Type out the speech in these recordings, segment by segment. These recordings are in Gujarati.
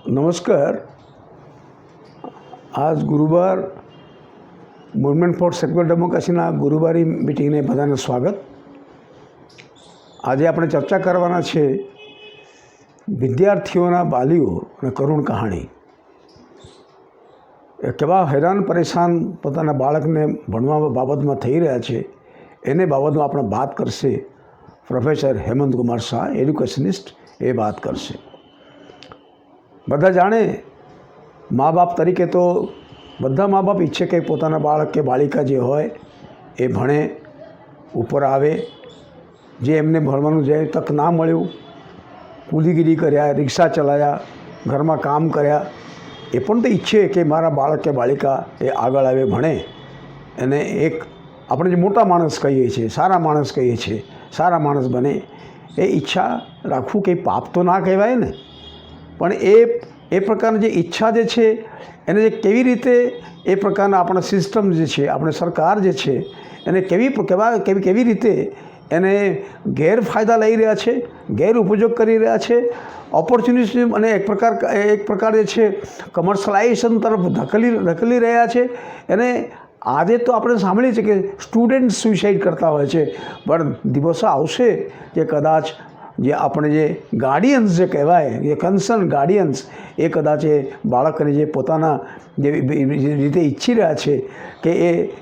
नमस्कार। आज गुरुवार मूवमेंट फॉर सेक्युलर डेमोक्रेसीना गुरुवारी मीटिंग ने बधाने स्वागत। आज આપણે ચર્ચા કરવાના છે વિદ્યાર્થીઓના વાલીઓ અને કરુણ કહાણી। એ કેવા હેરાન પરેશાન પોતાના બાળકને ભણવા બાબતમાં થઈ રહ્યા છે એને બાબતમાં આપણે વાત કરશે પ્રોફેસર હેમંત કુમાર શાહ, એડ્યુકેશનિસ્ટ, એ વાત કરશે। બધા જાણે મા બાપ તરીકે તો બધા મા બાપ ઈચ્છે કે પોતાના બાળક કે બાળિકા જે હોય એ ભણે, ઉપર આવે। જે એમને ભણવાનું જે તક ના મળ્યું, કૂલીગીરી કર્યા, રિક્ષા ચલાવ્યા, ઘરમાં કામ કર્યા, એ પણ તો ઈચ્છે કે મારા બાળક કે બાળિકા એ આગળ આવે, ભણે અને એક આપણે જે મોટા માણસ કહીએ છીએ, સારા માણસ કહીએ છીએ, સારા માણસ બને, એ ઈચ્છા રાખવું કંઈ પાપ તો ના કહેવાય ને। પણ એ પ્રકારની જે ઈચ્છા જે છે એને જે કેવી રીતે એ પ્રકારના આપણા સિસ્ટમ જે છે, આપણે સરકાર જે છે એને કેવી રીતે એને ગેરફાયદા લઈ રહ્યા છે, ગેરઉપયોગ કરી રહ્યા છે, ઓપોર્ચ્યુનિટી અને એક પ્રકાર જે છે કમર્શિયલાઇઝેશન તરફ ધકેલી રહ્યા છે। એને આજે તો આપણે સાંભળીએ છીએ કે સ્ટુડન્ટ સુસાઇડ કરતા હોય છે, પણ દિવસો આવશે કે કદાચ જે આપણે જે ગાર્ડિયન્સ જે કહેવાય, જે કન્સર્ન ગાર્ડિયન્સ, એ કદાચ એ બાળકને જે પોતાના જે રીતે ઈચ્છી રહ્યા છે કે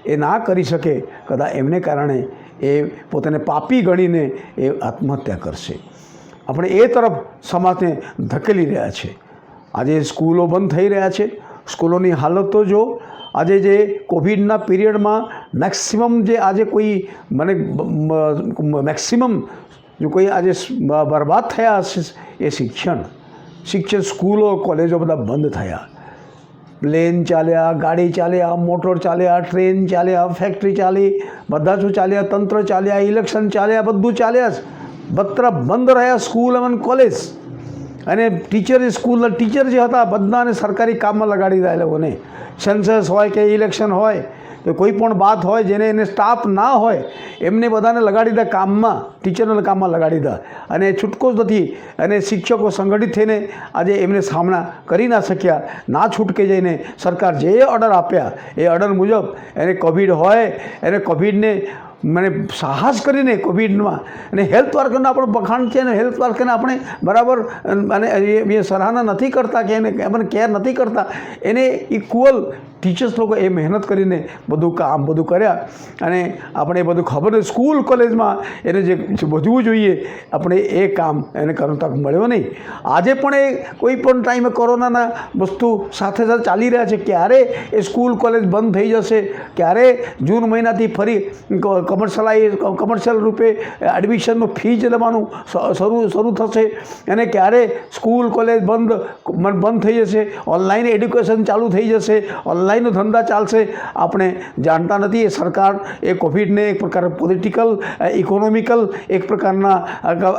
એ ના કરી શકે, કદાચ એમને કારણે એ પોતાને પાપી ગણીને એ આત્મહત્યા કરશે। આપણે એ તરફ સમાજને ધકેલી રહ્યા છે। આજે સ્કૂલો બંધ થઈ રહ્યા છે। સ્કૂલોની હાલત તો જો આજે જે કોવિડના પીરિયડમાં મેક્સિમમ જે આજે કોઈ મેક્સિમમ जो कोई आज बर्बाद थया ए शिक्षण स्कूलों कॉलेजों बधा बंद थया। प्लेन चाल्या, गाड़ी चाल्या, मोटर चाल्या, ट्रेन चाल्या, फैक्टरी चाली, बधा जो चाल्या, तंत्र चाल्या, इलेक्शन चाल्या, बधुं चाल्या, बत्रा बंद रह्या स्कूल अने कॉलेज। अने टीचर स्कूल टीचर जे हता बधाने सरकारी काम में लगाड़ी दे। लोगोने सेंसस होय के इलेक्शन होय तो कोई पण बात होय जेने एने स्टाफ ना होय एमने बधाने लगाड़ी दे काम में, टीचरने काम में लगाड़ी दे। अने छूटको ज नथी। अने शिक्षको संगठित थईने आजे एमने सामना करी ना शक्या। ना छूटके जईने सरकार जे ऑर्डर आप्या ए ऑर्डर मुजब एने कोविड होय एने कोविडने मैंने साहस करीने कोविडમાં અને હેલ્થ વર્કરને આપણો બખાણ છે ને હેલ્થ વર્કરને આપણે બરાબર અને એ સરાહના નથી કરતા કે એને આપણે કેર નથી કરતા। એને ઇક્વલ ટીચર્સ લોકો એ મહેનત કરીને બધું કામ બધું કર્યા અને આપણે એ બધું ખબર સ્કૂલ કોલેજમાં એને જે વધવું જોઈએ આપણે એ કામ એને કરવાનો તક મળ્યો નહીં। આજે પણ એ કોઈ પણ ટાઈમે કોરોનાના વસ્તુ સાથે સાથે ચાલી રહ્યા છે। ક્યારે એ સ્કૂલ કોલેજ બંધ થઈ જશે, ક્યારે જૂન મહિનાથી ફરી કમર્શિયલ રૂપે એડમિશનનું ફીજ લેવાનું શરૂ થશે અને ક્યારે સ્કૂલ કોલેજ બંધ થઈ જશે, ઓનલાઈન એડ્યુકેશન ચાલુ થઈ જશે, ઓનલાઈન ધંધા ચાલશે, આપણે જાણતા નથી। એ સરકાર એ કોવિડને એક પ્રકાર પોલિટિકલ ઇકોનોમિકલ એક પ્રકારના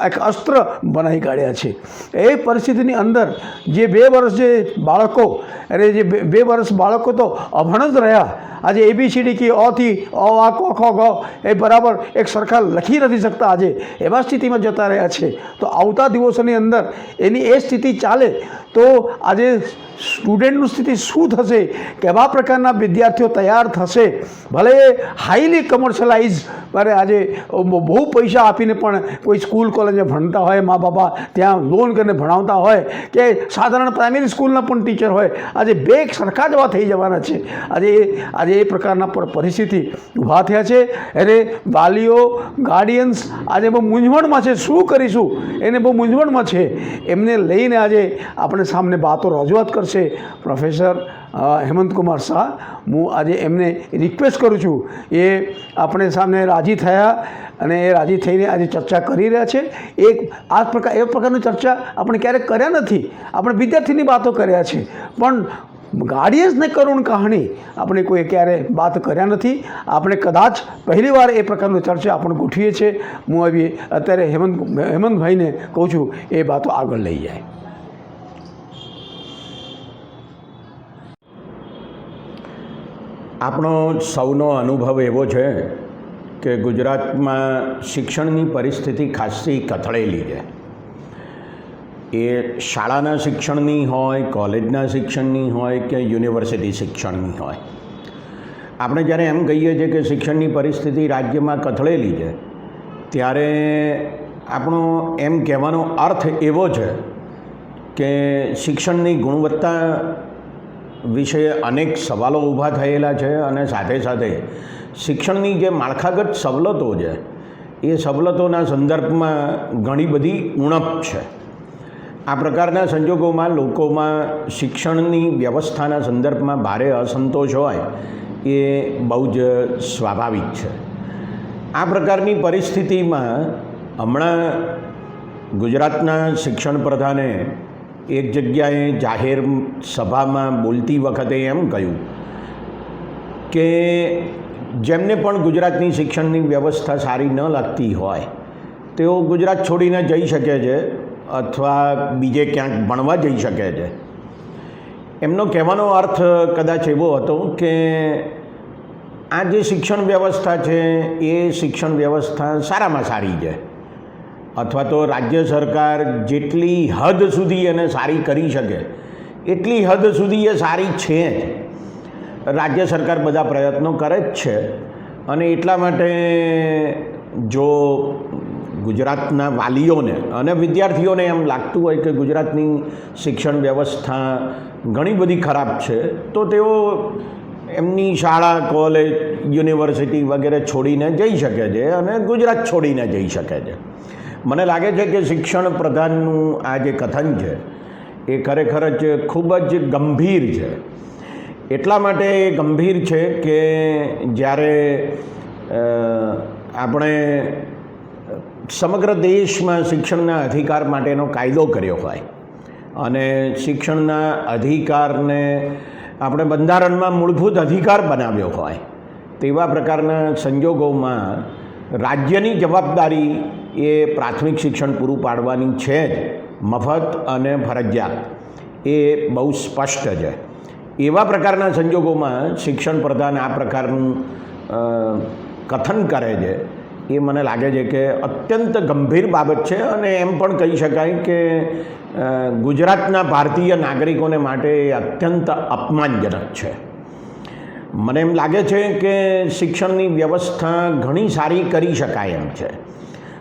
એક અસ્ત્ર બનાવી કાઢ્યા છે। એ પરિસ્થિતિની અંદર જે 2 વર્ષ જે બાળકો અરે જે 2 વર્ષ બાળકો તો અભણ જ રહ્યા। आज ABCD की अ थी अ आ क ख ग ए बराबर एक सरखा लखी नहीं सकता। आज एवं स्थिति में जता रहा है। तो आवता दिवसोनी अंदर एनी ए स्थिति चाले तो आज स्टूडेंटनी स्थिति शू थशे, केवा प्रकारना विद्यार्थीओ तैयार थशे। भले हाईली कमर्शलाइज पर आज बहु पैसा आपीने पण कोई स्कूल कॉलेज में भणता होय, माँ बापा त्यां लोन करीने भणावता होय के साधारण प्राइमरी स्कूलना पण टीचर होय, आज बे सरखा जवा थई जवाना छे। आज ए प्रकारना परिस्थिति ऊभा थया छे। अरे वालीओ गार्डियन्स आज बहु मूंझवणमां छे, शुं करीशुं एने बहु मूंझवणमां छे। एमने लईने आज आपणे सामने बातो रजूआत करशे प्रोफेसर हेमंत कुमार शाह। हूँ आज एमने रिक्वेस्ट करूँ छूँ ये अपने सामने राजी थया અને એ રાજી થઈને આજે ચર્ચા કરી રહ્યા છે। એ પ્રકારની ચર્ચા આપણે ક્યારેક કર્યા નથી। આપણે વિદ્યાર્થીની વાતો કર્યા છે પણ ગાર્ડિયન્સને કરુણ કહાણી આપણે કોઈ ક્યારે વાત કર્યા નથી। આપણે કદાચ પહેલીવાર એ પ્રકારની ચર્ચા આપણે ગોઠવીએ છીએ। હું આવી અત્યારે હેમંતભાઈને કહું છું એ વાતો આગળ લઈ જાય। આપણો સૌનો અનુભવ એવો છે કે ગુજરાતમાં શિક્ષણની પરિસ્થિતિ ખાસી કથળેલી છે। એ શાળાના શિક્ષણની હોય, કોલેજના શિક્ષણની હોય કે યુનિવર્સિટી શિક્ષણની હોય. આપણે જ્યારે એમ કહીએ છીએ કે શિક્ષણની પરિસ્થિતિ રાજ્યમાં કથળેલી છે, ત્યારે આપણો એમ કહેવાનો અર્થ એવો છે કે શિક્ષણની ગુણવત્તા વિશે અનેક સવાલો ઊભા થયેલા છે અને સાથે સાથે શિક્ષણની જે માળખાગત સવલતો છે એ સવલતોના સંદર્ભમાં ઘણી બધી ઉણપ છે. આ પ્રકારના સંજોગોમાં લોકોમાં શિક્ષણની વ્યવસ્થાના સંદર્ભમાં ભારે અસંતોષ હોય એ બહુ જ સ્વાભાવિક છે. આ પ્રકારની પરિસ્થિતિમાં હમણાં ગુજરાતના શિક્ષણ પ્રધાને એક જગ્યાએ જાહેર સભામાં બોલતી વખતે એમ કહ્યું કે જેમને પણ ગુજરાતની શિક્ષણની વ્યવસ્થા સારી ન લાગતી હોય તેઓ ગુજરાત છોડીને જઈ શકે છે અથવા બીજે ક્યાંક ભણવા જઈ શકે છે. એમનો કહેવાનો અર્થ કદાચ એવો હતો કે આ જે શિક્ષણ વ્યવસ્થા છે એ શિક્ષણ વ્યવસ્થા સારામાં સારી છે, અથવા તો રાજ્ય સરકાર જેટલી હદ સુધી એને સારી કરી શકે એટલી હદ સુધી એ સારી છે જ. રાજ્ય સરકાર બધા પ્રયત્નો કરે જ છે અને એટલા માટે જો ગુજરાતના વાલીઓને અને વિદ્યાર્થીઓને એમ લાગતું હોય કે ગુજરાતની શિક્ષણ વ્યવસ્થા ઘણી બધી ખરાબ છે તો તેઓ એમની શાળા, કોલેજ, યુનિવર્સિટી વગેરે છોડીને જઈ શકે છે અને ગુજરાત છોડીને જઈ શકે છે. મને લાગે છે કે શિક્ષણ પ્રધાનનું આ જે કથન છે એ ખરેખર જ ખૂબ જ ગંભીર છે. એટલા માટે એ ગંભીર છે કે જ્યારે આપણે સમગ્ર દેશમાં શિક્ષણના અધિકાર માટેનો કાયદો કર્યો હોય અને શિક્ષણના અધિકારને આપણે બંધારણમાં મૂળભૂત અધિકાર બનાવ્યો હોય તેવા પ્રકારના સંજોગોમાં રાજ્યની જવાબદારી એ પ્રાથમિક શિક્ષણ પૂરું પાડવાની છે જ, મફત અને ફરજિયાત, એ બહુ સ્પષ્ટ છે. એવા પ્રકારના સંજોગોમાં શિક્ષણ પ્રધાન આ પ્રકારનું કથન કરે છે એ મને લાગે છે કે અત્યંત ગંભીર બાબત છે અને એમ પણ કહી શકાય કે ગુજરાતના ભારતીય નાગરિકોને માટે એ અત્યંત અપમાનજનક છે. મને એમ લાગે છે કે શિક્ષણની વ્યવસ્થા ઘણી સારી કરી શકાય એમ છે.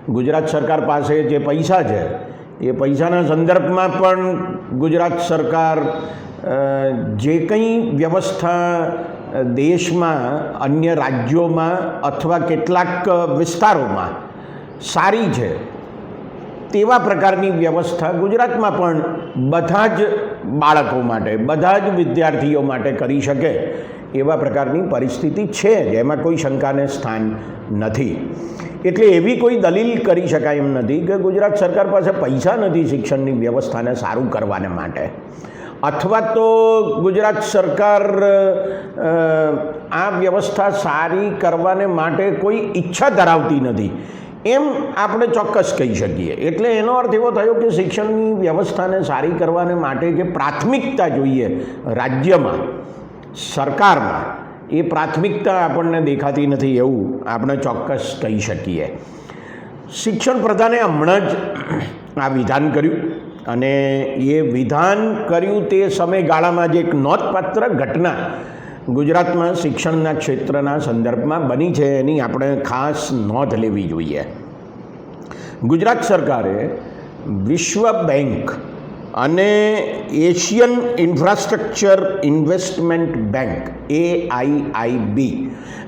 ગુજરાત સરકાર પાસે જે પૈસા છે એ પૈસાના સંદર્ભમાં પણ ગુજરાત સરકાર જે કંઈ વ્યવસ્થા દેશમાં અન્ય રાજ્યોમાં અથવા કેટલાક વિસ્તારોમાં સારી છે તેવા પ્રકારની વ્યવસ્થા ગુજરાતમાં પણ બધા જ બાળકો માટે, બધા જ વિદ્યાર્થીઓ માટે કરી શકે એવા પ્રકારની પરિસ્થિતિ છે જ, એમાં કોઈ શંકાને સ્થાન નથી. એટલે એવી કોઈ દલીલ કરી શકાય એમ નથી કે ગુજરાત સરકાર પાસે પૈસા નથી શિક્ષણની વ્યવસ્થાને સારું કરવાને માટે, અથવા તો ગુજરાત સરકાર આ વ્યવસ્થા સારી કરવાને માટે કોઈ ઈચ્છા ધરાવતી નથી એમ આપણે ચોક્કસ કહી શકીએ. એટલે એનો અર્થ એવો થયો કે શિક્ષણની વ્યવસ્થાને સારી કરવાને માટે જે પ્રાથમિકતા જોઈએ રાજ્યમાં, સરકારમાં, એ પ્રાથમિકતા આપણને દેખાતી નથી એવું આપણે ચોક્કસ કહી શકીએ. શિક્ષણ પ્રધાને હમણાં જ આ વિધાન કર્યું અને એ વિધાન કર્યું તે સમયગાળામાં જ એક નોંધપાત્ર ઘટના ગુજરાતમાં શિક્ષણના ક્ષેત્રના સંદર્ભમાં બની છે એની આપણે ખાસ નોંધ લેવી જોઈએ. ગુજરાત સરકારે વિશ્વ બેંક અને Asian infrastructure investment bank AIIB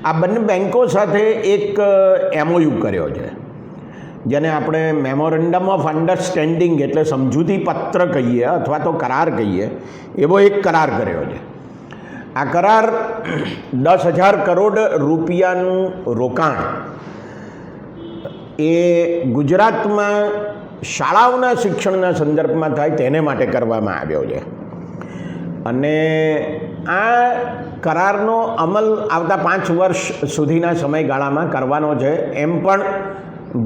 આ બંને બેંકો સાથે એક MOU કર્યો છે, જેને આપણે મેમોરેન્ડમ ઓફ અન્ડરસ્ટેન્ડિંગ એટલે સમજૂતી પત્ર કહીએ અથવા તો કરાર કહીએ, એવો એક કરાર કર્યો છે. આ કરાર 10,000 કરોડ રૂપિયાનું રોકાણ એ ગુજરાતમાં શાળાઓના શિક્ષણના સંદર્ભમાં થાય તેને માટે કરવામાં આવ્યો છે. અને આ કરારનો અમલ આવતા 5 વર્ષ સુધીના સમયગાળામાં કરવાનો છે એમ પણ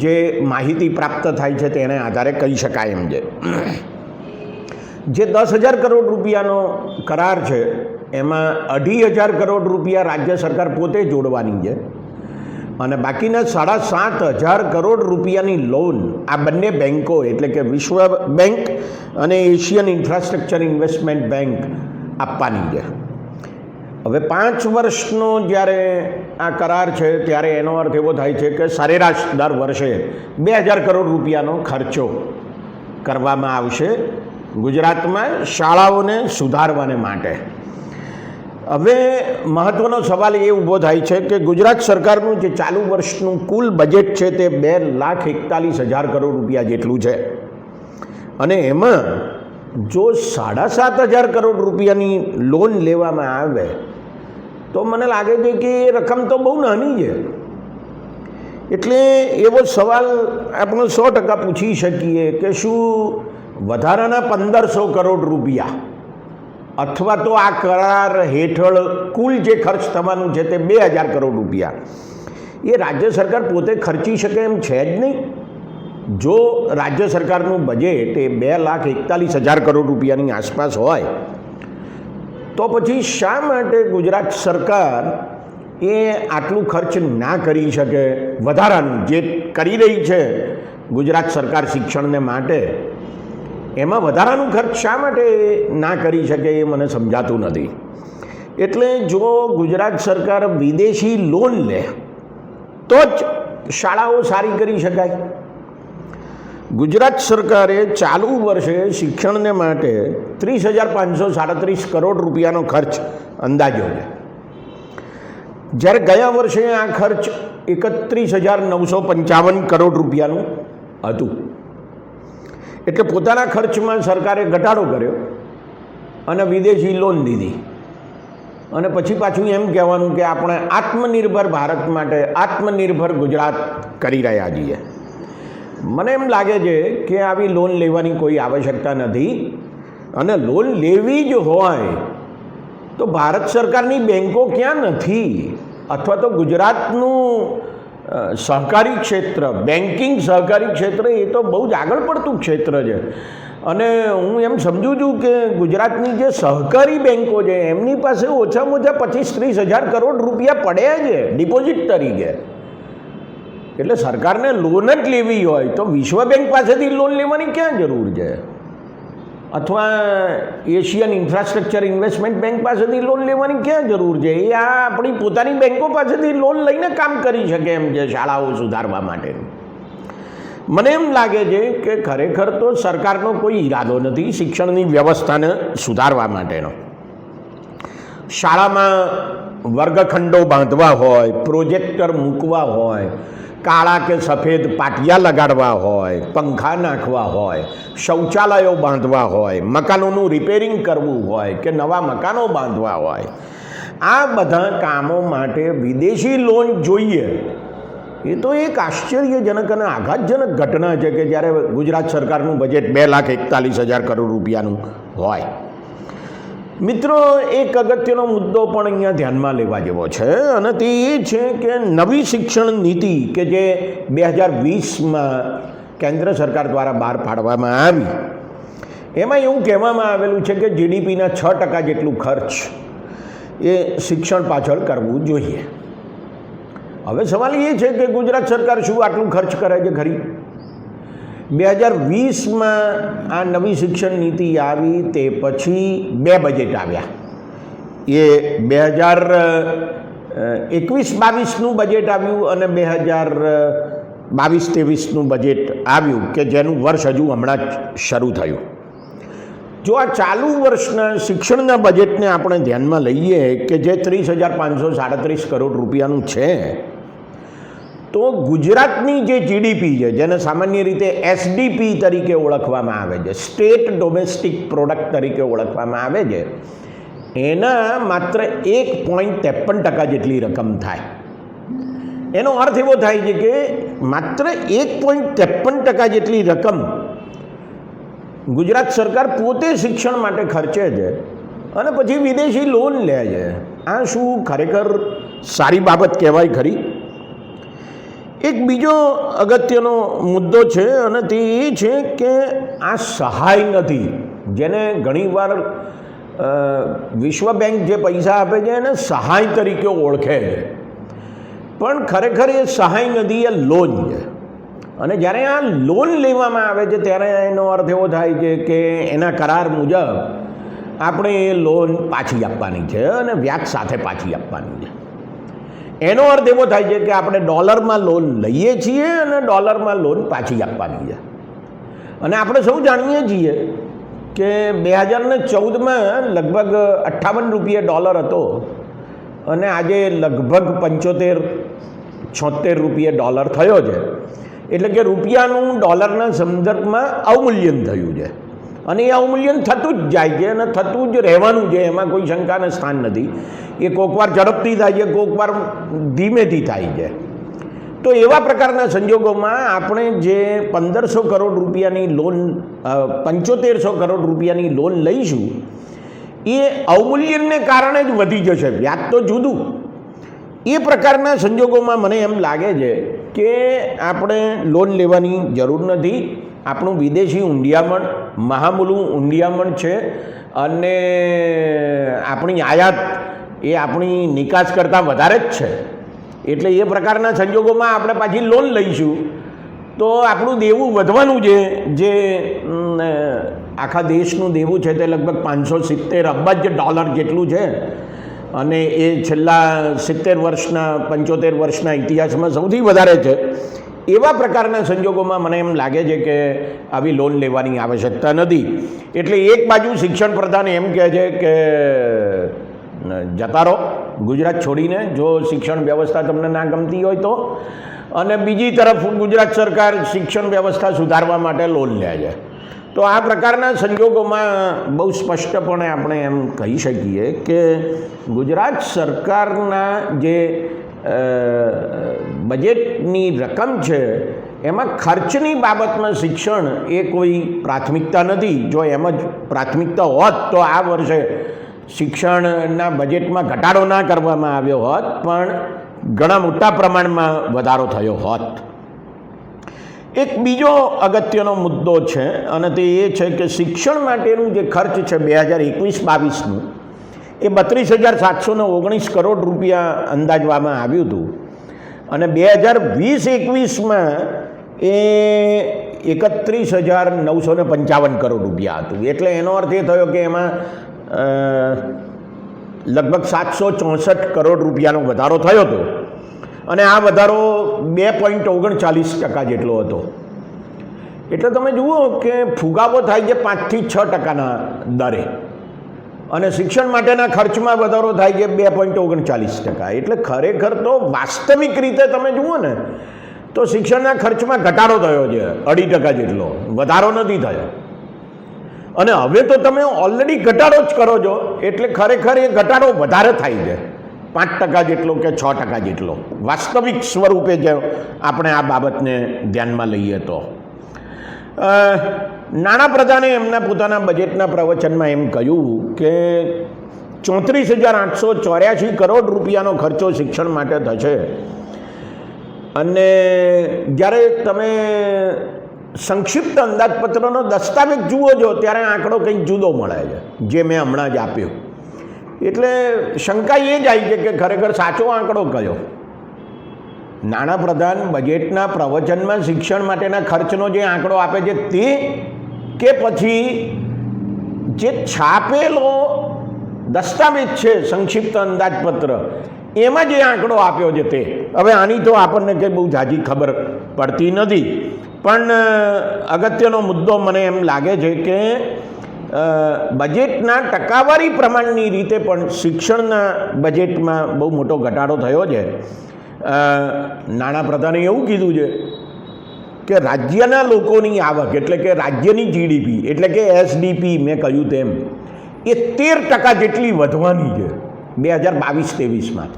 જે માહિતી પ્રાપ્ત થાય છે તેને આધારે કહી શકાય એમ છે. જે 10,000 કરોડ રૂપિયાનો કરાર છે એમાં 2,500 કરોડ રૂપિયા રાજ્ય સરકાર પોતે જોડવાની છે અને બાકીના 7,500 કરોડ રૂપિયાની લોન આ બંને બેન્કો એટલે કે વિશ્વ બેંક અને એશિયન ઇન્ફ્રાસ્ટ્રક્ચર ઇન્વેસ્ટમેન્ટ બેંક આપવાની છે. હવે 5 વર્ષનો જ્યારે આ કરાર છે ત્યારે એનો અર્થ એવો થાય છે કે સરેરાશ દર વર્ષે 2,000 કરોડ રૂપિયાનો ખર્ચો કરવામાં આવશે ગુજરાતમાં શાળાઓને સુધારવાને માટે. હવે મહત્ત્વનો સવાલ એ ઊભો થાય છે કે ગુજરાત સરકારનું જે ચાલુ વર્ષનું કુલ બજેટ છે તે 2,41,000 કરોડ રૂપિયા જેટલું છે અને એમાં જો 7,500 કરોડ રૂપિયાની લોન લેવામાં આવે તો મને લાગે છે કે એ રકમ તો બહુ નાની છે. એટલે એવો સવાલ આપણે 100% પૂછી શકીએ કે શું વધારાના 1,500 કરોડ રૂપિયા અથવા તો આ કરાર હેઠળ કુલ જે ખર્ચ થવાનું છે તે 2,000 કરોડ રૂપિયા એ રાજ્ય સરકાર પોતે ખર્ચી શકે એમ છે જ નહીં. જો રાજ્ય સરકારનું બજેટ એ 2,41,000 કરોડ રૂપિયાની આસપાસ હોય તો પછી શા માટે ગુજરાત સરકાર એ આટલું ખર્ચ ના કરી શકે? વધારાનું જે કરી રહી છે ગુજરાત સરકાર શિક્ષણને માટે એમાં વધારાનું ખર્ચ શા માટે ના કરી શકે એ મને સમજાતું નથી. એટલે જો ગુજરાત સરકાર વિદેશી લોન લે તો જ શાળાઓ સારી કરી શકાય. ગુજરાત સરકારે ચાલુ વર્ષે શિક્ષણને માટે 30,537 કરોડ રૂપિયાનો ખર્ચ અંદાજ્યો છે, જ્યારે ગયા વર્ષે આ ખર્ચ 31,955 કરોડ રૂપિયાનું હતું. એટલે પોતાના ખર્ચમાં સરકારે ઘટાડો કર્યો અને વિદેશી લોન લીધી અને પછી પાછું એમ કહેવાનું કે આપણે આત્મનિર્ભર ભારત માટે આત્મનિર્ભર ગુજરાત કરી રહ્યા છીએ. મને એમ લાગે છે કે આવી લોન લેવાની કોઈ આવશ્યકતા નથી અને લોન લેવી જ હોય તો ભારત સરકારની બેન્કો ક્યાં નથી અથવા તો ગુજરાતનું સહકારી ક્ષેત્ર બેન્કિંગ સહકારી ક્ષેત્ર એ તો બહુ જ આગળ પડતું ક્ષેત્ર છે. અને હું એમ સમજું છું કે ગુજરાતની જે સહકારી બેન્કો છે એમની પાસે ઓછામાં ઓછા 25-30 હજાર કરોડ રૂપિયા પડ્યા છે ડિપોઝિટ તરીકે. એટલે સરકારને લોન જ લેવી હોય તો વિશ્વ બેંક પાસેથી લોન લેવાની ક્યાં જરૂર છે અથવા એશિયન ઇન્ફ્રાસ્ટ્રક્ચર ઇન્વેસ્ટમેન્ટ બેંક પાસેથી લોન લેવાની ક્યાં જરૂર છે? એ આ આપણી પોતાની બેન્કો પાસેથી લોન લઈને કામ કરી શકે એમ છે શાળાઓ સુધારવા માટે. મને એમ લાગે છે કે ખરેખર તો સરકારનો કોઈ ઈરાદો નથી શિક્ષણની વ્યવસ્થાને સુધારવા માટેનો. શાળામાં વર્ગખંડો બાંધવા હોય, પ્રોજેક્ટર મૂકવા હોય, કાળા કે સફેદ પાટિયા લગાડવા હોય, પંખા નાખવા હોય, શૌચાલયો બાંધવા હોય, મકાનોનું રિપેરિંગ કરવું હોય કે નવા મકાનો બાંધવા હોય, આ બધા કામો માટે વિદેશી લોન જોઈએ એ તો એક આશ્ચર્યજનક અને આઘાતજનક ઘટના છે કે જ્યારે ગુજરાત સરકારનું બજેટ 2,41,000 કરોડ રૂપિયાનું હોય. મિત્રો, એક અગત્યનો મુદ્દો પણ અહીંયા ધ્યાનમાં લેવા જેવો છે અને તે એ છે કે નવી શિક્ષણ નીતિ કે જે 2020માં કેન્દ્ર સરકાર દ્વારા બહાર પાડવામાં આવી એમાં એવું કહેવામાં આવેલું છે કે જીડીપીના 6% જેટલું ખર્ચ એ શિક્ષણ પાછળ કરવું જોઈએ. હવે સવાલ એ છે કે ગુજરાત સરકાર શું આટલું ખર્ચ કરે છે ખરી? 2020માં આ નવી શિક્ષણ નીતિ આવી તે પછી 2 બજેટ આવ્યા. એ 2021-22નું બજેટ આવ્યું અને 2022-23નું બજેટ આવ્યું કે જેનું વર્ષ હજુ હમણાં જ શરૂ થયું. જો આ ચાલુ વર્ષના શિક્ષણના બજેટને આપણે ધ્યાનમાં લઈએ કે જે 30,537 કરોડ રૂપિયાનું છે તો ગુજરાતની જે જીડીપી છે જેને સામાન્ય રીતે એસડીપી તરીકે ઓળખવામાં આવે છે, સ્ટેટ ડોમેસ્ટિક પ્રોડક્ટ તરીકે ઓળખવામાં આવે છે, એના માત્ર 1.53% જેટલી રકમ થાય. એનો અર્થ એવો થાય છે કે માત્ર 1.53% જેટલી રકમ ગુજરાત સરકાર પોતે શિક્ષણ માટે ખર્ચે છે અને પછી વિદેશી લોન લે છે. આ શું ખરેખર સારી બાબત કહેવાય ખરી? એક બીજો અગત્યનો મુદ્દો છે અને તે એ છે કે આ સહાય નથી, જેને ઘણીવાર વિશ્વ બેંક જે પૈસા આપે છે એને સહાય તરીકે ઓળખે છે. પણ ખરેખર એ સહાય નથી, એ લોન છે. અને જ્યારે આ લોન લેવામાં આવે છે ત્યારે એનો અર્થ એવો થાય છે કે એના કરાર મુજબ આપણે એ લોન પાછી આપવાની છે અને વ્યાજ સાથે પાછી આપવાની છે. એનો અર્થ એવો થાય છે કે આપણે ડોલરમાં લોન લઈએ છીએ અને ડોલરમાં લોન પાછી આપવાની છે. અને આપણે સૌ જાણીએ છીએ કે 2014માં લગભગ 58 રૂપિયા ડોલર હતો અને આજે લગભગ 75-76 રૂપિયા ડોલર થયો છે. એટલે કે રૂપિયાનું ડોલરના સંદર્ભમાં અવમૂલ્યન થયું છે અને એ અવમૂલ્યન થતું જ જાય છે અને થતું જ રહેવાનું છે, એમાં કોઈ શંકાને સ્થાન નથી. એ કોકવાર ઝડપથી થાય છે, કોકવાર ધીમેથી થાય છે. તો એવા પ્રકારના સંજોગોમાં આપણે જે 1500 કરોડ રૂપિયાની લોન 7500 કરોડ રૂપિયાની લોન લઈશું એ અવમૂલ્યનને કારણે જ વધી જશે, વ્યાજ તો જુદું. એ પ્રકારના સંજોગોમાં મને એમ લાગે છે કે આપણે લોન લેવાની જરૂર નથી. આપણું વિદેશી ઊંડિયામણ મહામૂલું ઊંડિયામણ છે અને આપણી આયાત એ આપણી નિકાસ કરતાં વધારે જ છે. એટલે એ પ્રકારના સંજોગોમાં આપણે પાછી લોન લઈશું તો આપણું દેવું વધવાનું છે. જે આખા દેશનું દેવું છે તે લગભગ 570 અબજ ડોલર જેટલું છે અને એ છેલ્લા 70 વર્ષના 75 વર્ષના ઇતિહાસમાં સૌથી વધારે છે. એવા પ્રકારના સંજોગોમાં મને એમ લાગે છે કે આવી લોન લેવાની આવશ્યકતા નથી. એટલે એક બાજુ શિક્ષણ પ્રધાન એમ કહે છે કે જતા રહો ગુજરાત છોડીને જો શિક્ષણ વ્યવસ્થા તમને ના ગમતી હોય તો, અને બીજી તરફ ગુજરાત સરકાર શિક્ષણ વ્યવસ્થા સુધારવા માટે લોન લે છે. તો આ પ્રકારના સંજોગોમાં બહુ સ્પષ્ટપણે આપણે એમ કહી શકીએ કે ગુજરાત સરકારના જે બજેટની રકમ છે એમાં ખર્ચની બાબતમાં શિક્ષણ એ કોઈ પ્રાથમિકતા નથી. જો એમ જ પ્રાથમિકતા હોત તો આ વર્ષે શિક્ષણના બજેટમાં ઘટાડો ના કરવામાં આવ્યો હોત, પણ ઘણા મોટા પ્રમાણમાં વધારો થયો હોત. એક બીજો અગત્યનો મુદ્દો છે અને તે એ છે કે શિક્ષણ માટેનું જે ખર્ચ છે 2021-22નું એ 32,719 કરોડ રૂપિયા અંદાજવામાં આવ્યું હતું અને 2020-21માં એ 31,955 કરોડ રૂપિયા હતું. એટલે એનો અર્થ એ થયો કે એમાં લગભગ 764 કરોડ રૂપિયાનો વધારો થયો હતો અને આ વધારો 2.39% જેટલો હતો. એટલે તમે જુઓ કે ફુગાવો થાય છે 5 થી 6% દરે અને શિક્ષણ માટેના ખર્ચમાં વધારો થાય છે 2.39%. એટલે ખરેખર તો વાસ્તવિક રીતે તમે જુઓ ને તો શિક્ષણના ખર્ચમાં ઘટાડો થયો છે 2.5% જેટલો, વધારો નથી થયો. અને હવે તો તમે ઓલરેડી ઘટાડો જ કરો છો એટલે ખરેખર એ ઘટાડો વધારે થાય છે 5% જેટલો કે 6% જેટલો વાસ્તવિક સ્વરૂપે જે આપણે આ બાબતને ધ્યાનમાં લઈએ તો. નાણાપ્રધાને એમના પોતાના બજેટના પ્રવચનમાં એમ કહ્યું કે 34,884 કરોડ રૂપિયાનો ખર્ચો શિક્ષણ માટે થશે. અને જ્યારે તમે સંક્ષિપ્ત અંદાજપત્રનો દસ્તાવેજ જુઓ છો ત્યારે આંકડો કંઈક જુદો મળે છે જે મેં હમણાં જ આપ્યો. એટલે શંકા એ જ આવી છે કે ખરેખર સાચો આંકડો કયો. નાણાપ્રધાન બજેટના પ્રવચનમાં શિક્ષણ માટેના ખર્ચનો જે આંકડો આપે છે તે, કે પછી જે છાપેલો દસ્તાવેજ છે સંક્ષિપ્ત અંદાજપત્ર એમાં જે આંકડો આપ્યો છે તે. હવે આની તો આપણને કંઈ બહુ ઝાઝી ખબર પડતી નથી, પણ અગત્યનો મુદ્દો મને એમ લાગે છે કે બજેટના ટકાવારી પ્રમાણની રીતે પણ શિક્ષણના બજેટમાં બહુ મોટો ઘટાડો થયો છે. નાણાપ્રધાને એવું કીધું છે કે રાજ્યના લોકોની આવક એટલે કે રાજ્યની જીડીપી એટલે કે એસડીપી મેં કહ્યું તેમ એ 13% જેટલી વધવાની છે 2022-23માં.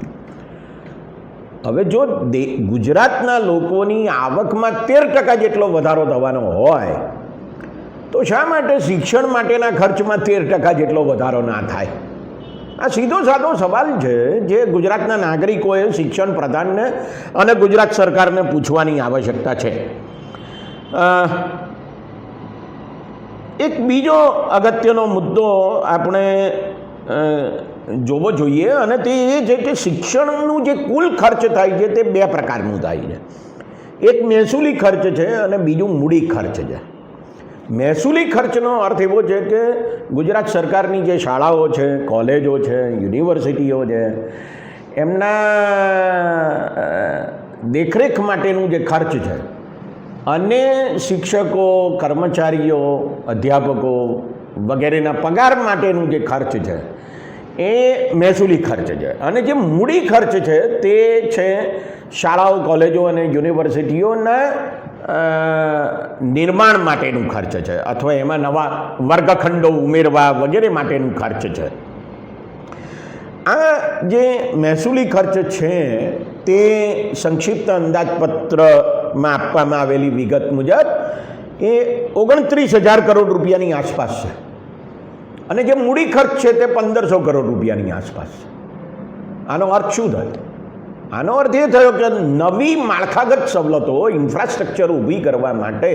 હવે જો ગુજરાતના લોકોની આવકમાં 13% જેટલો વધારો થવાનો હોય તો શા માટે શિક્ષણ માટેના ખર્ચમાં 13% જેટલો વધારો ના થાય? આ સીધો સાદો સવાલ છે જે ગુજરાતના નાગરિકોએ શિક્ષણ પ્રધાનને અને ગુજરાત સરકારને પૂછવાની આવશ્યકતા છે. એક બીજો અગત્યનો મુદ્દો આપણે જોવો જોઈએ. અને તે એ છે કે શિક્ષણનું જે કુલ ખર્ચ થાય છે તે બે પ્રકારનું થાય છે. એક મહેસૂલી ખર્ચ છે અને બીજું મૂડી ખર્ચ છે. મહેસૂલી ખર્ચનો અર્થ એવો છે કે ગુજરાત સરકારની જે શાળાઓ છે, કોલેજો છે, યુનિવર્સિટીઓ છે, એમના દેખરેખ માટેનું જે ખર્ચ છે અને શિક્ષકો, કર્મચારીઓ, અધ્યાપકો વગેરેના પગાર માટેનું જે ખર્ચ છે એ મહેસૂલી ખર્ચ છે. અને જે મૂડી ખર્ચ છે તે છે શાળાઓ, કોલેજો અને યુનિવર્સિટીઓના નિર્માણ માટેનું ખર્ચ છે અથવા એમાં નવા વર્ગખંડો ઉમેરવા વગેરે માટેનું ખર્ચ છે. આ જે મહેસૂલી ખર્ચ છે તે સંક્ષિપ્ત અંદાજપત્રમાં આપવામાં આવેલી વિગત મુજબ એ 29,000 કરોડ રૂપિયાની આસપાસ છે અને જે મૂડી ખર્ચ છે તે 1,500 કરોડ રૂપિયાની આસપાસ છે. આનો અર્થ શું થયો? આનો અર્થ એ થયો કે નવી માળખાગત સવલતો, ઇન્ફ્રાસ્ટ્રક્ચર ઊભી કરવા માટે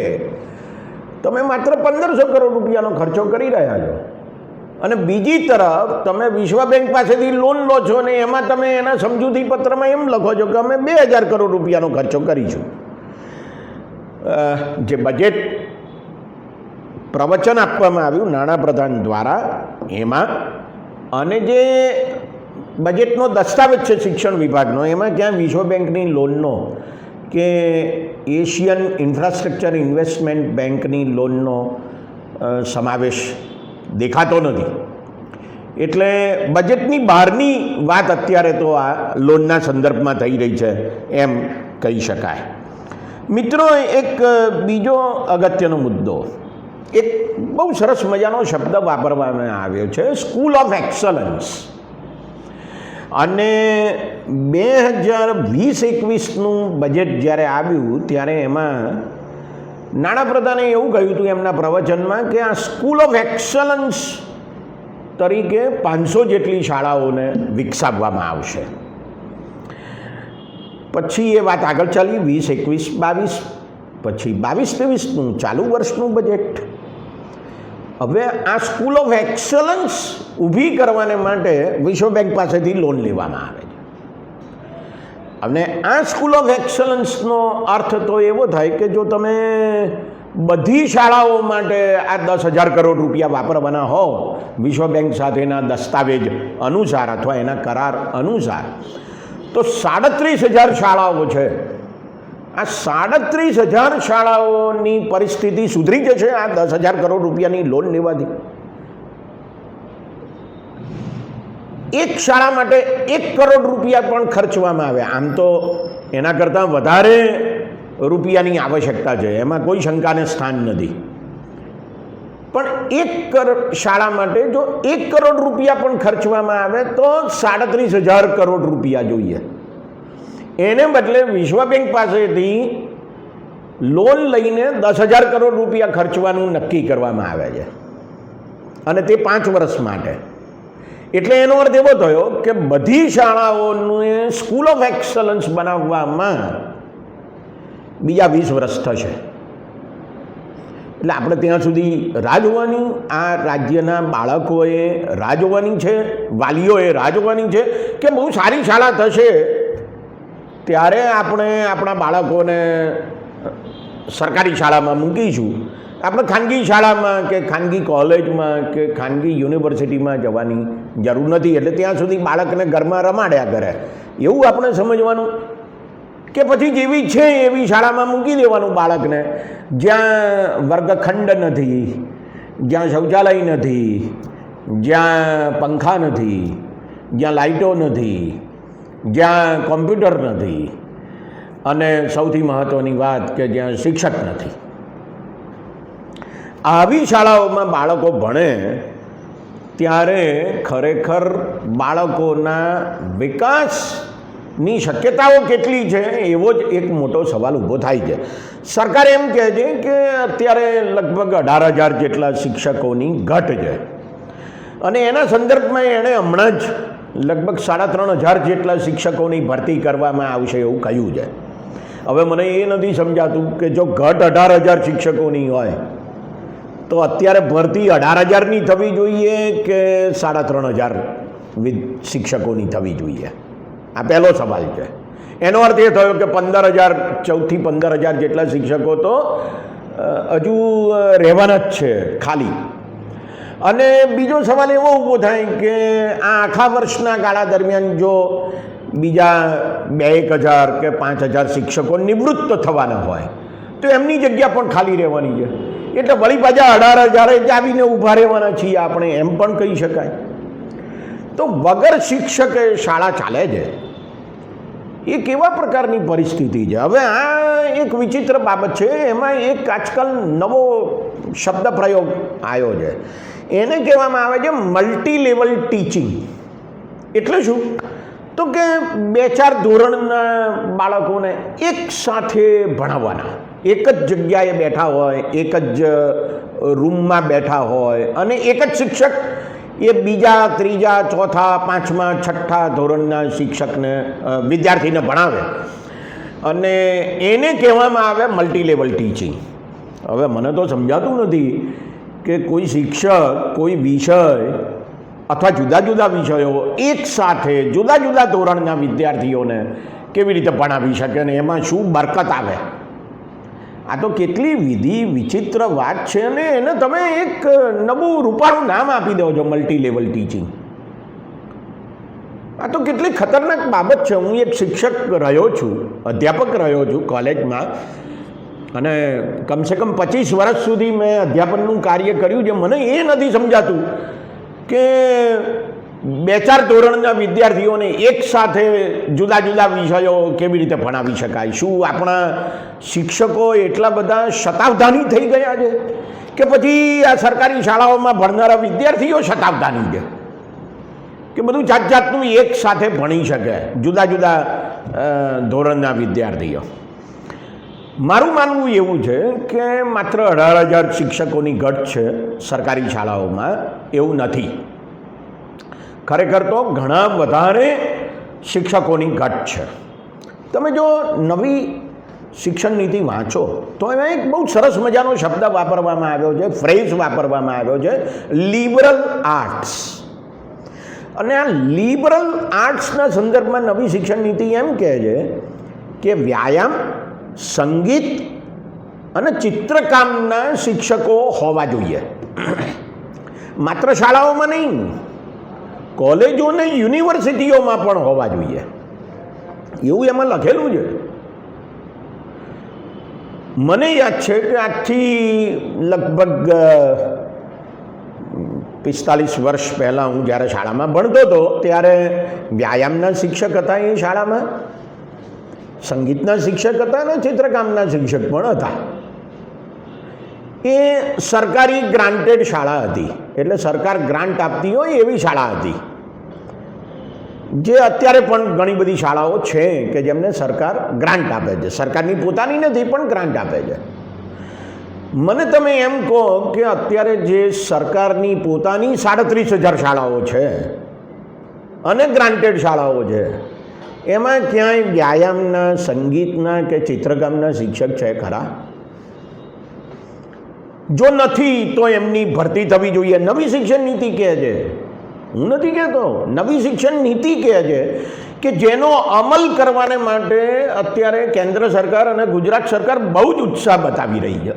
તમે માત્ર 1,500 કરોડ રૂપિયાનો ખર્ચો કરી રહ્યા છો અને બીજી તરફ તમે વિશ્વ બેંક પાસેથી લોન લો છો અને એમાં તમે એના સમજૂતી પત્રમાં એમ લખો છો કે અમે 2,000 કરોડ રૂપિયાનો ખર્ચો કરીશું. જે બજેટ પ્રવચન આપવામાં આવ્યું નાણાપ્રધાન દ્વારા એમાં અને જે બજેટનો દસ્તાવેજ છે શિક્ષણ વિભાગનો એમાં ક્યાં વિશ્વ બેંકની લોનનો કે એશિયન ઇન્ફ્રાસ્ટ્રક્ચર ઇન્વેસ્ટમેન્ટ બેંકની લોનનો સમાવેશ દેખાતો નથી. એટલે બજેટની બહારની વાત અત્યારે તો આ લોનના સંદર્ભમાં થઈ રહી છે એમ કહી શકાય. મિત્રો, એક બીજો અગત્યનો મુદ્દો, એક બહુ સરસ મજાનો શબ્દ વાપરવામાં આવ્યો છે, સ્કૂલ ઓફ એક્સલન્સ. અને 2020-21નું બજેટ જ્યારે આવ્યું ત્યારે એમાં નાણાપ્રધાને એવું કહ્યું હતું એમના પ્રવચનમાં કે આ સ્કૂલ ઓફ એક્સલન્સ તરીકે 500 જેટલી શાળાઓને વિકસાવવામાં આવશે. પછી એ વાત આગળ ચાલી 20-21-22, પછી 22-23નું ચાલુ વર્ષનું બજેટ. હવે આ સ્કૂલ ઓફ એક્સલન્સ ઊભી કરવાને માટે વિશ્વ બેંક પાસેથી લોન લેવામાં આવે છે. અને આ સ્કૂલ ઓફ એક્સલન્સનો અર્થ તો એવો થાય કે જો તમે બધી શાળાઓ માટે આ 10,000 કરોડ રૂપિયા વાપરવાના હો વિશ્વ બેંક સાથેના દસ્તાવેજ અનુસાર અથવા એના કરાર અનુસાર, તો 37,000 શાળાઓ છે. આ 37,000 શાળાઓની પરિસ્થિતિ સુધરી જશે આ 10,000 કરોડ રૂપિયાની લોન લેવાથી. એક શાળા માટે 1 કરોડ રૂપિયા પણ ખર્ચવામાં આવે. આમ તો એના કરતાં વધારે રૂપિયાની આવશ્યકતા છે, એમાં કોઈ શંકાને સ્થાન નથી. પણ એક શાળા માટે જો 1 કરોડ રૂપિયા પણ ખર્ચવામાં આવે તો 37,000 કરોડ રૂપિયા જોઈએ. એને બદલે વિશ્વ બેંક પાસેથી લોન લઈને 10,000 કરોડ રૂપિયા ખર્ચવાનું નક્કી કરવામાં આવે છે અને તે 5 વર્ષ માટે. એટલે એનો અર્થ એવો થયો કે બધી શાળાઓને સ્કૂલ ઓફ એક્સલન્સ બનાવવામાં બીજા 20 વર્ષ થશે. એટલે આપણે ત્યાં સુધી રાહ જોવાની, આ રાજ્યના બાળકોએ રાહ જોવાની છે, વાલીઓએ રાહ જોવાની છે કે બહુ સારી શાળા થશે ત્યારે આપણે આપણા બાળકોને સરકારી શાળામાં મૂકીશું. આપણે ખાનગી શાળામાં કે ખાનગી કોલેજમાં કે ખાનગી યુનિવર્સિટીમાં જવાની જરૂર નથી. એટલે ત્યાં સુધી બાળકને ઘરમાં રમાડ્યા કરે એવું આપણે સમજવાનું કે પછી જેવી છે એવી શાળામાં મૂકી દેવાનું બાળકને, જ્યાં વર્ગખંડ નથી, જ્યાં શૌચાલય નથી, જ્યાં પંખા નથી, જ્યાં લાઇટો નથી, જ્યાં કોમ્પ્યુટર નથી અને સૌથી મહત્ત્વની વાત કે જ્યાં શિક્ષક નથી. આવી શાળાઓમાં બાળકો ભણે ત્યારે ખરેખર બાળકોના વિકાસની શક્યતાઓ કેટલી છે એવો જ એક મોટો સવાલ ઊભો થાય છે. સરકાર એમ કહે છે કે અત્યારે લગભગ 18,000 જેટલા શિક્ષકોની ઘટ છે અને એના સંદર્ભમાં એણે હમણાં જ લગભગ 3,500 જેટલા શિક્ષકોની ભરતી કરવામાં આવશે એવું કહ્યું છે. હવે મને એ નથી સમજાતું કે જો ઘટ 18,000 શિક્ષકોની હોય તો અત્યારે ભરતી 18,000ની થવી જોઈએ કે 3,500 શિક્ષકોની થવી જોઈએ? આ પહેલો સવાલ છે. એનો અર્થ એ થયો કે 15,000 14થી 15,000 જેટલા શિક્ષકો તો હજુ રહેવાના જ છે ખાલી. અને બીજો સવાલ એવો ઊભો થાય કે આ આખા વર્ષના ગાળા દરમિયાન જો બીજા 2,000 કે 5,000 શિક્ષકો નિવૃત્ત થવાના હોય તો એમની જગ્યા પણ ખાલી રહેવાની છે. એટલે વળી પાછા 18,000 જ આવીને ઊભા રહેવાના છીએ આપણે, એમ પણ કહી શકાય. તો વગર શિક્ષકે શાળા ચાલે છે એ કેવા પ્રકારની પરિસ્થિતિ છે? હવે આ એક વિચિત્ર બાબત છે. એમાં એક આજકાલ નવો શબ્દ પ્રયોગ આવ્યો છે. એને કહેવામાં આવે છે મલ્ટી લેવલ ટીચિંગ. એટલે શું? તો કે 2-4 ધોરણના બાળકોને એક સાથે ભણાવવાના, એક જ જગ્યાએ બેઠા હોય, એક જ રૂમમાં બેઠા હોય, અને એક જ શિક્ષક એ બીજા, ત્રીજા, ચોથા, પાંચમા, છઠ્ઠા ધોરણના શિક્ષકને વિદ્યાર્થીને ભણાવે, અને એને કહેવામાં આવે મલ્ટી લેવલ ટીચિંગ. હવે મને તો સમજાતું નથી કે કોઈ શિક્ષક કોઈ વિષય અથવા જુદા જુદા વિષયો એક સાથે જુદા જુદા ધોરણના વિદ્યાર્થીઓને કેવી રીતે ભણાવી શકે ને એમાં શું બરકત આવે? આ તો કેટલી વિચિત્ર વાત છે. ને એને તમે એક નવું રૂપાળું નામ આપી દો છો, મલ્ટી લેવલ ટીચિંગ. આ તો કેટલી ખતરનાક બાબત છે. હું એક શિક્ષક રહ્યો છું, અધ્યાપક રહ્યો છું કોલેજમાં, અને કમસે કમ 25 વર્ષ સુધી મેં અધ્યાપનનું કાર્ય કર્યું છે. મને એ નથી સમજાતું કે 2-4 ધોરણના વિદ્યાર્થીઓને એક સાથે જુદા જુદા વિષયો કેવી રીતે ભણાવી શકાય? શું આપણા શિક્ષકો એટલા બધા શતાવધાની થઈ ગયા છે કે પછી આ સરકારી શાળાઓમાં ભણનારા વિદ્યાર્થીઓ શતાવધાની છે કે બધું જાત જાતનું એક સાથે ભણી શકે જુદા જુદા ધોરણના વિદ્યાર્થીઓ? મારું માનવું એવું છે કે માત્ર 18,000 શિક્ષકોની ઘટ છે સરકારી શાળાઓમાં, એવું નથી. ખરેખર તો ઘણા વધારે શિક્ષકોની ઘટ છે. તમે જો નવી શિક્ષણ નીતિ વાંચો તો એમાં એક બહુ સરસ મજાનો શબ્દ વાપરવામાં આવ્યો છે, ફ્રેઝ વાપરવામાં આવ્યો છે, લિબરલ આર્ટ્સ. અને આ લિબરલ આર્ટ્સના સંદર્ભમાં નવી શિક્ષણ નીતિ એમ કહે છે કે વ્યાયામ, સંગીત અને ચિત્રકામના શિક્ષકો હોવા જોઈએ. માત્ર શાળાઓમાં નહીં, કોલેજો અને યુનિવર્સિટીઓમાં પણ હોવા જોઈએ, એવું એમાં લખેલું છે. મને યાદ છે કે આજથી લગભગ 45 વર્ષ પહેલાં હું જ્યારે શાળામાં ભણતો હતો ત્યારે વ્યાયામના શિક્ષક હતા એ શાળામાં, સંગીતના શિક્ષક હતા અને ચિત્રકામના શિક્ષક પણ હતા. એ સરકારી ગ્રાન્ટેડ શાળા હતી, એટલે સરકાર ગ્રાન્ટ આપતી હોય એવી શાળા હતી. જે અત્યારે પણ ઘણી બધી શાળાઓ છે કે જેમને સરકાર ગ્રાન્ટ આપે છે, સરકારની પોતાની નથી પણ ગ્રાન્ટ આપે છે. મને તમે એમ કહો કે અત્યારે જે સરકારની પોતાની 37,000 શાળાઓ છે અને ગ્રાન્ટેડ શાળાઓ છે, એમાં ક્યાંય વ્યાયામના, સંગીતના કે ચિત્રકામના શિક્ષક છે ખરા? જો નથી તો એમની ભરતી થવી જોઈએ. નવી શિક્ષણ નીતિ કહે છે, હું નથી કહેતો, નવી શિક્ષણ નીતિ કહે છે કે જેનો અમલ કરવાને માટે અત્યારે કેન્દ્ર સરકાર અને ગુજરાત સરકાર બહુ જ ઉત્સાહ બતાવી રહી છે.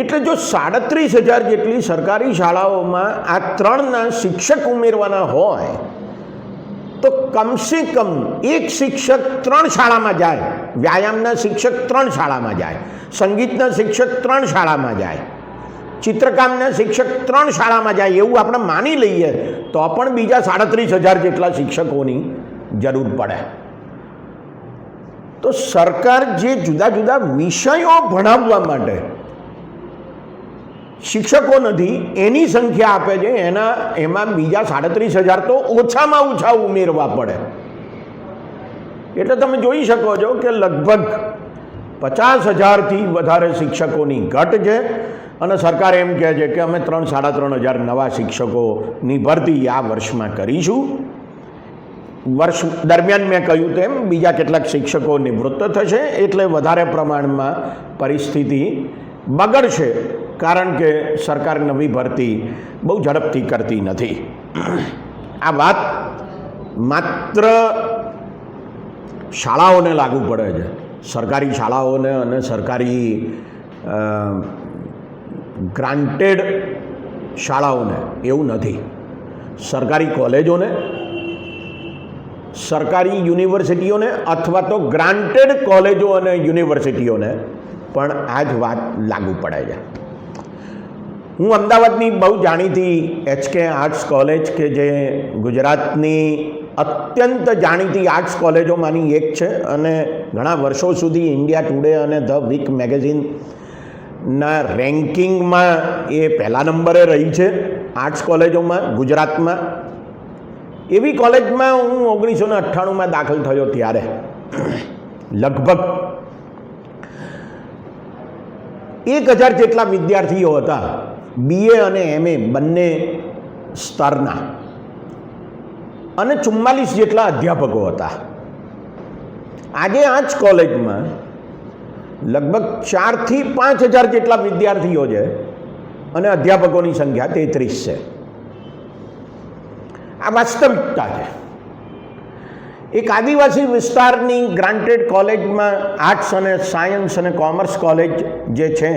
એટલે જો 37,000 જેટલી સરકારી શાળાઓમાં આ 3ના શિક્ષક ઉમેરવાના હોય તો કમસે કમ એક શિક્ષક 3 શાળામાં જાય, વ્યાયામના શિક્ષક 3 શાળામાં જાય, સંગીતના શિક્ષક 3 શાળામાં જાય, ચિત્રકામના શિક્ષક 3 શાળામાં જાય, એવું આપણે માની લઈએ તો પણ બીજા 37,000 જેટલા શિક્ષકોની જરૂર પડે. તો સરકાર જે જુદા જુદા વિષયો ભણાવવા માટે શિક્ષકો નથી એની સંખ્યા આપે છે, એમાં બીજા 37,000 તો ઓછામાં ઓછા ઉમેરવા પડે. એટલે તમે જોઈ શકો છો કે લગભગ 50,000થી વધારે શિક્ષકોની ઘટ છે અને સરકાર એમ કહે છે કે અમે 3,500 નવા શિક્ષકોની ભરતી આ વર્ષમાં કરીશું. વર્ષ દરમિયાન મેં કહ્યું તેમ બીજા કેટલાક શિક્ષકો નિવૃત્ત થશે, એટલે વધારે પ્રમાણમાં પરિસ્થિતિ બગડશે, કારણ કે સરકાર નવી ભરતી બહુ ઝડપથી કરતી નથી. આ વાત માત્ર શાળાઓને લાગુ પડે છે, સરકારી શાળાઓને અને સરકારી ગ્રાન્ટેડ શાળાઓને, એવું નથી. સરકારી કોલેજોને, સરકારી યુનિવર્સિટીઓને અથવા તો ગ્રાન્ટેડ કોલેજો અને યુનિવર્સિટીઓને પણ આ જ વાત લાગુ પડે છે. હું અમદાવાદની બહુ જાણીતી HK આર્ટ્સ કોલેજ, કે જે ગુજરાતની અત્યંત જાણીતી આર્ટ્સ કોલેજોમાંની એક છે અને ઘણા વર્ષો સુધી ઇન્ડિયા ટુડે અને ધ વીક મેગેઝિનના રેન્કિંગમાં એ પહેલા નંબરે રહી છે આર્ટ્સ કોલેજોમાં ગુજરાતમાં. એવી કોલેજમાં હું 1998માં દાખલ થયો ત્યારે લગભગ 1000 જેટલા વિદ્યાર્થીઓ હતા, BA અને MA બંને સ્તરના, અને 44 જેટલા અધ્યાપકો હતા. આજે આ જ કોલેજમાં લગભગ 4000થી 5000 જેટલા વિદ્યાર્થીઓ છે અને અધ્યાપકોની સંખ્યા 33 છે. આ વાસ્તવિકતા છે. એક આદિવાસી વિસ્તારની ગ્રાન્ટેડ કોલેજમાં આર્ટ્સ અને સાયન્સ અને કોમર્સ કોલેજ જે છે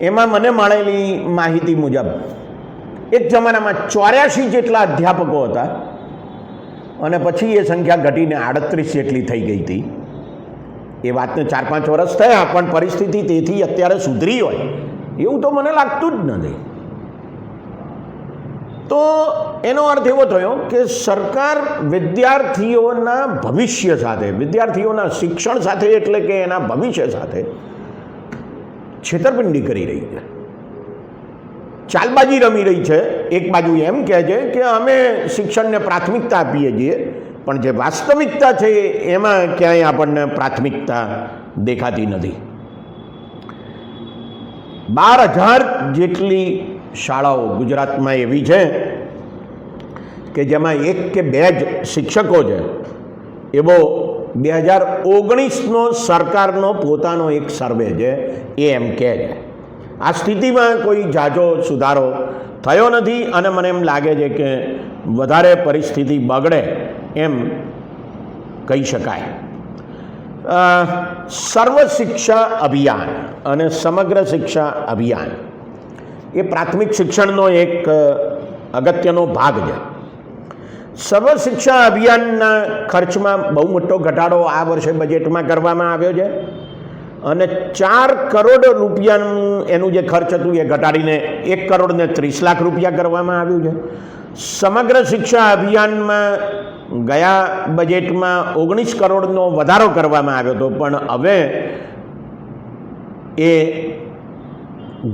એમાં મને મળેલી માહિતી મુજબ એક જમાનામાં 84 જેટલા અધ્યાપકો હતા અને પછી એ સંખ્યા ઘટીને 38 જેટલી થઈ ગઈ હતી. એ વાતને 4-5 વર્ષ થયા, પણ પરિસ્થિતિ તેથી અત્યારે સુધરી હોય એવું તો મને લાગતું જ નથી. તો એનો અર્થ એવો થયો કે સરકાર વિદ્યાર્થીઓના ભવિષ્ય સાથે, વિદ્યાર્થીઓના શિક્ષણ સાથે, એટલે કે એના ભવિષ્ય સાથે છેતરપિંડી કરી રહી છે, ચાલબાજી રમી રહી છે. એક બાજુ એમ કહે છે કે અમે શિક્ષણને પ્રાથમિકતા આપીએ છીએ, પણ જે વાસ્તવિકતા છે એમાં ક્યાંય આપણને પ્રાથમિકતા દેખાતી નથી. 12,000 જેટલી શાળાઓ ગુજરાતમાં એવી છે કે જેમાં 1 કે 2 જ શિક્ષકો છે, એવો 2019નો સરકારનો પોતાનો એક સર્વે છે એ એમ કહે છે. આ સ્થિતિમાં કોઈ ઝાઝો સુધારો થયો નથી અને મને એમ લાગે છે કે વધારે પરિસ્થિતિ બગડે એમ કહી શકાય. સર્વ શિક્ષા અભિયાન અને સમગ્ર શિક્ષા અભિયાન એ પ્રાથમિક શિક્ષણનો એક અગત્યનો ભાગ છે. સર્વ શિક્ષા અભિયાનના ખર્ચમાં બહુ મોટો ઘટાડો આ વર્ષે બજેટમાં કરવામાં આવ્યો છે અને 4 કરોડ રૂપિયાનું એનું જે ખર્ચ હતું એ ઘટાડીને 1 કરોડ ને 30 લાખ રૂપિયા કરવામાં આવ્યું છે. સમગ્ર શિક્ષા અભિયાનમાં ગયા બજેટમાં 19 કરોડનો વધારો કરવામાં આવ્યો હતો, પણ હવે એ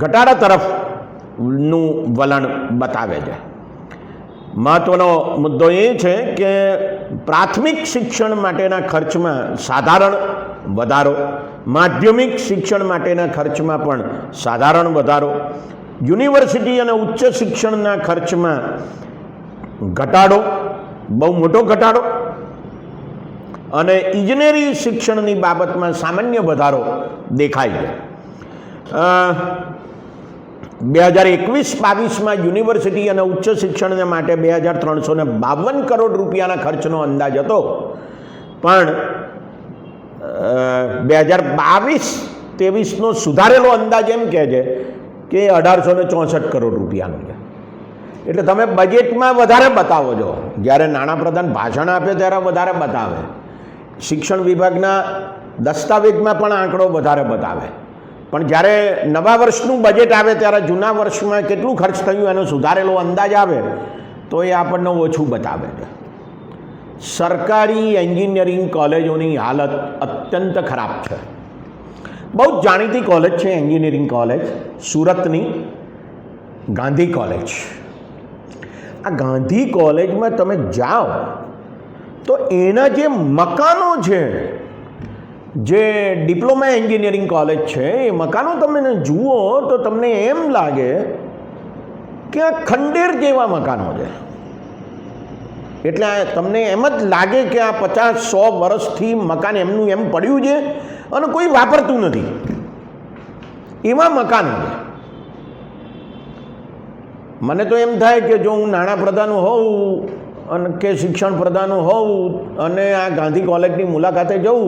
ઘટાડા તરફનું વલણ બતાવે છે. મહત્વનો મુદ્દો એ છે કે પ્રાથમિક શિક્ષણ માટેના ખર્ચમાં સાધારણ વધારો, માધ્યમિક શિક્ષણ માટેના ખર્ચમાં પણ સાધારણ વધારો, યુનિવર્સિટી અને ઉચ્ચ શિક્ષણના ખર્ચમાં ઘટાડો, બહુ મોટો ઘટાડો, અને ઇજનેરી શિક્ષણની બાબતમાં સામાન્ય વધારો દેખાય છે. 2021-22માં યુનિવર્સિટી અને ઉચ્ચ શિક્ષણ માટે 2352 કરોડ રૂપિયાના ખર્ચનો અંદાજ હતો, પણ 2022-23નો સુધારેલો અંદાજ એમ કહે છે કે 1864 કરોડ રૂપિયાનો છે. એટલે તમે બજેટમાં વધારે બતાવો છો, જ્યારે નાણાપ્રધાન ભાષણ આપે ત્યારે વધારે બતાવે, શિક્ષણ વિભાગના દસ્તાવેજમાં પણ આંકડો વધારે બતાવે, પણ જ્યારે નવા વર્ષનું બજેટ આવે ત્યારે જૂના વર્ષમાં કેટલું ખર્ચ થયું એનો સુધારેલો અંદાજ આવે તો એ આપણને ઓછું બતાવે છે. સરકારી એન્જિનિયરિંગ કોલેજોની હાલત અત્યંત ખરાબ છે. બહુ જ જાણીતી કોલેજ છે એન્જિનિયરિંગ કોલેજ, સુરતની ગાંધી કોલેજ. આ ગાંધી કોલેજમાં તમે જાઓ તો એના જે મકાનો છે, જે ડિપ્લોમા એન્જિનિયરિંગ કોલેજ છે, એ મકાનો તમે જુઓ તો તમને એમ લાગે કે આ ખંડેર જેવા મકાનો છે. એટલે તમને એમ જ લાગે કે આ 50-100 વર્ષથી મકાન એમનું એમ પડ્યું છે અને કોઈ વાપરતું નથી, એવા મકાનો છે. મને તો એમ થાય કે જો હું નાણાપ્રધાન હોઉં અને કે શિક્ષણ પ્રધાન હોઉં અને આ ગાંધી કોલેજની મુલાકાતે જઉં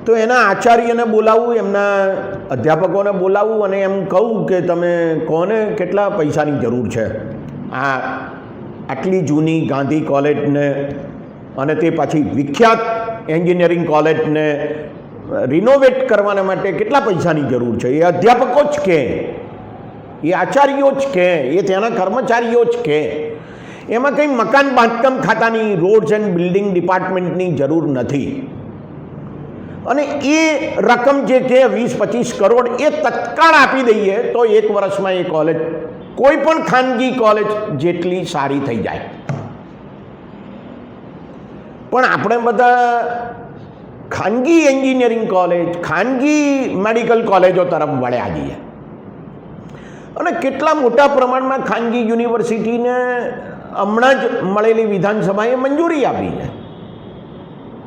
તો એના આચાર્યને બોલાવું, એમના અધ્યાપકોને બોલાવું અને એમ કહું કે તમે કોને કેટલા પૈસાની જરૂર છે આ આટલી જૂની ગાંધી કોલેજને અને તે પાછી વિખ્યાત એન્જિનિયરિંગ કોલેજને રિનોવેટ કરવાના માટે કેટલા પૈસાની જરૂર છે. એ અધ્યાપકો જ કહે, એ આચાર્યો જ કહે, એ ત્યાંના કર્મચારીઓ જ કહે. એમાં કંઈ મકાન બાંધકામ ખાતાની, રોડ્સ એન્ડ બિલ્ડિંગ ડિપાર્ટમેન્ટની જરૂર નથી. અને એ રકમ જે કે 20-25 કરોડ એ તત્કાળ આપી દઈએ તો 1 વર્ષમાં એ કોલેજ કોઈ પણ ખાનગી કોલેજ જેટલી સારી થઈ જાય. પણ આપણે બધા ખાનગી એન્જિનિયરિંગ કોલેજ, ખાનગી મેડિકલ કોલેજો તરફ વળ્યા જઈએ અને કેટલા મોટા પ્રમાણમાં ખાનગી યુનિવર્સિટીને હમણાં જ મળેલી વિધાનસભાએ મંજૂરી આપી છે.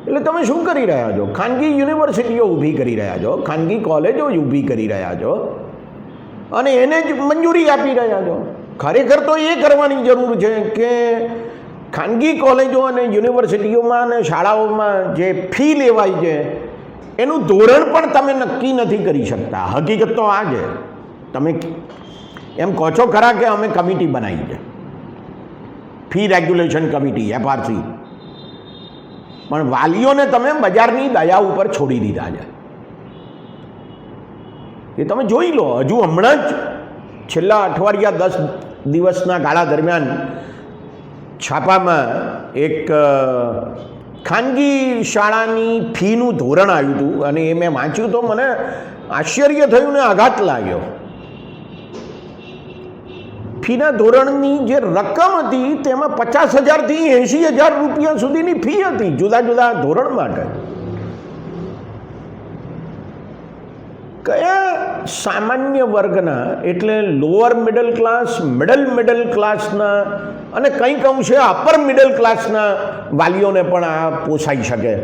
એટલે તમે શું કરી રહ્યા છો? ખાનગી યુનિવર્સિટીઓ ઊભી કરી રહ્યા છો, ખાનગી કોલેજો ઊભી કરી રહ્યા છો અને એને જ મંજૂરી આપી રહ્યા છો. ખરેખર તો એ કરવાની જરૂર છે કે ખાનગી કોલેજો અને યુનિવર્સિટીઓમાં અને શાળાઓમાં જે ફી લેવાય છે એનું ધોરણ પણ તમે નક્કી નથી કરી શકતા. હકીકત તો આ છે. તમે એમ કહો છો ખરા કે અમે કમિટી બનાવી છે, ફી રેગ્યુલેશન કમિટી, FRC, પણ વાલીઓને તમે બજારની દયા ઉપર છોડી દીધા છે. એ તમે જોઈ લો. હજુ હમણાં જ છેલ્લા અઠવાડિયા 10 દિવસના ગાળા દરમિયાન છાપામાં એક ખાનગી શાળાની ફીનું ધોરણ આવ્યું હતું અને એ મેં વાંચ્યું તો મને આશ્ચર્ય થયું ને આઘાત લાગ્યો. ફીના ધોરણની જે રકમ હતી તેમાં 50,000થી 80,000 રૂપિયા સુધીની ફી હતી જુદા જુદા ધોરણ માટે. કયા સામાન્ય વર્ગના, એટલે લોઅર મિડલ ક્લાસ, મિડલ ક્લાસના અને કંઈક અંશે અપર મિડલ ક્લાસના વાલીઓને પણ આ પોસાઈ શકે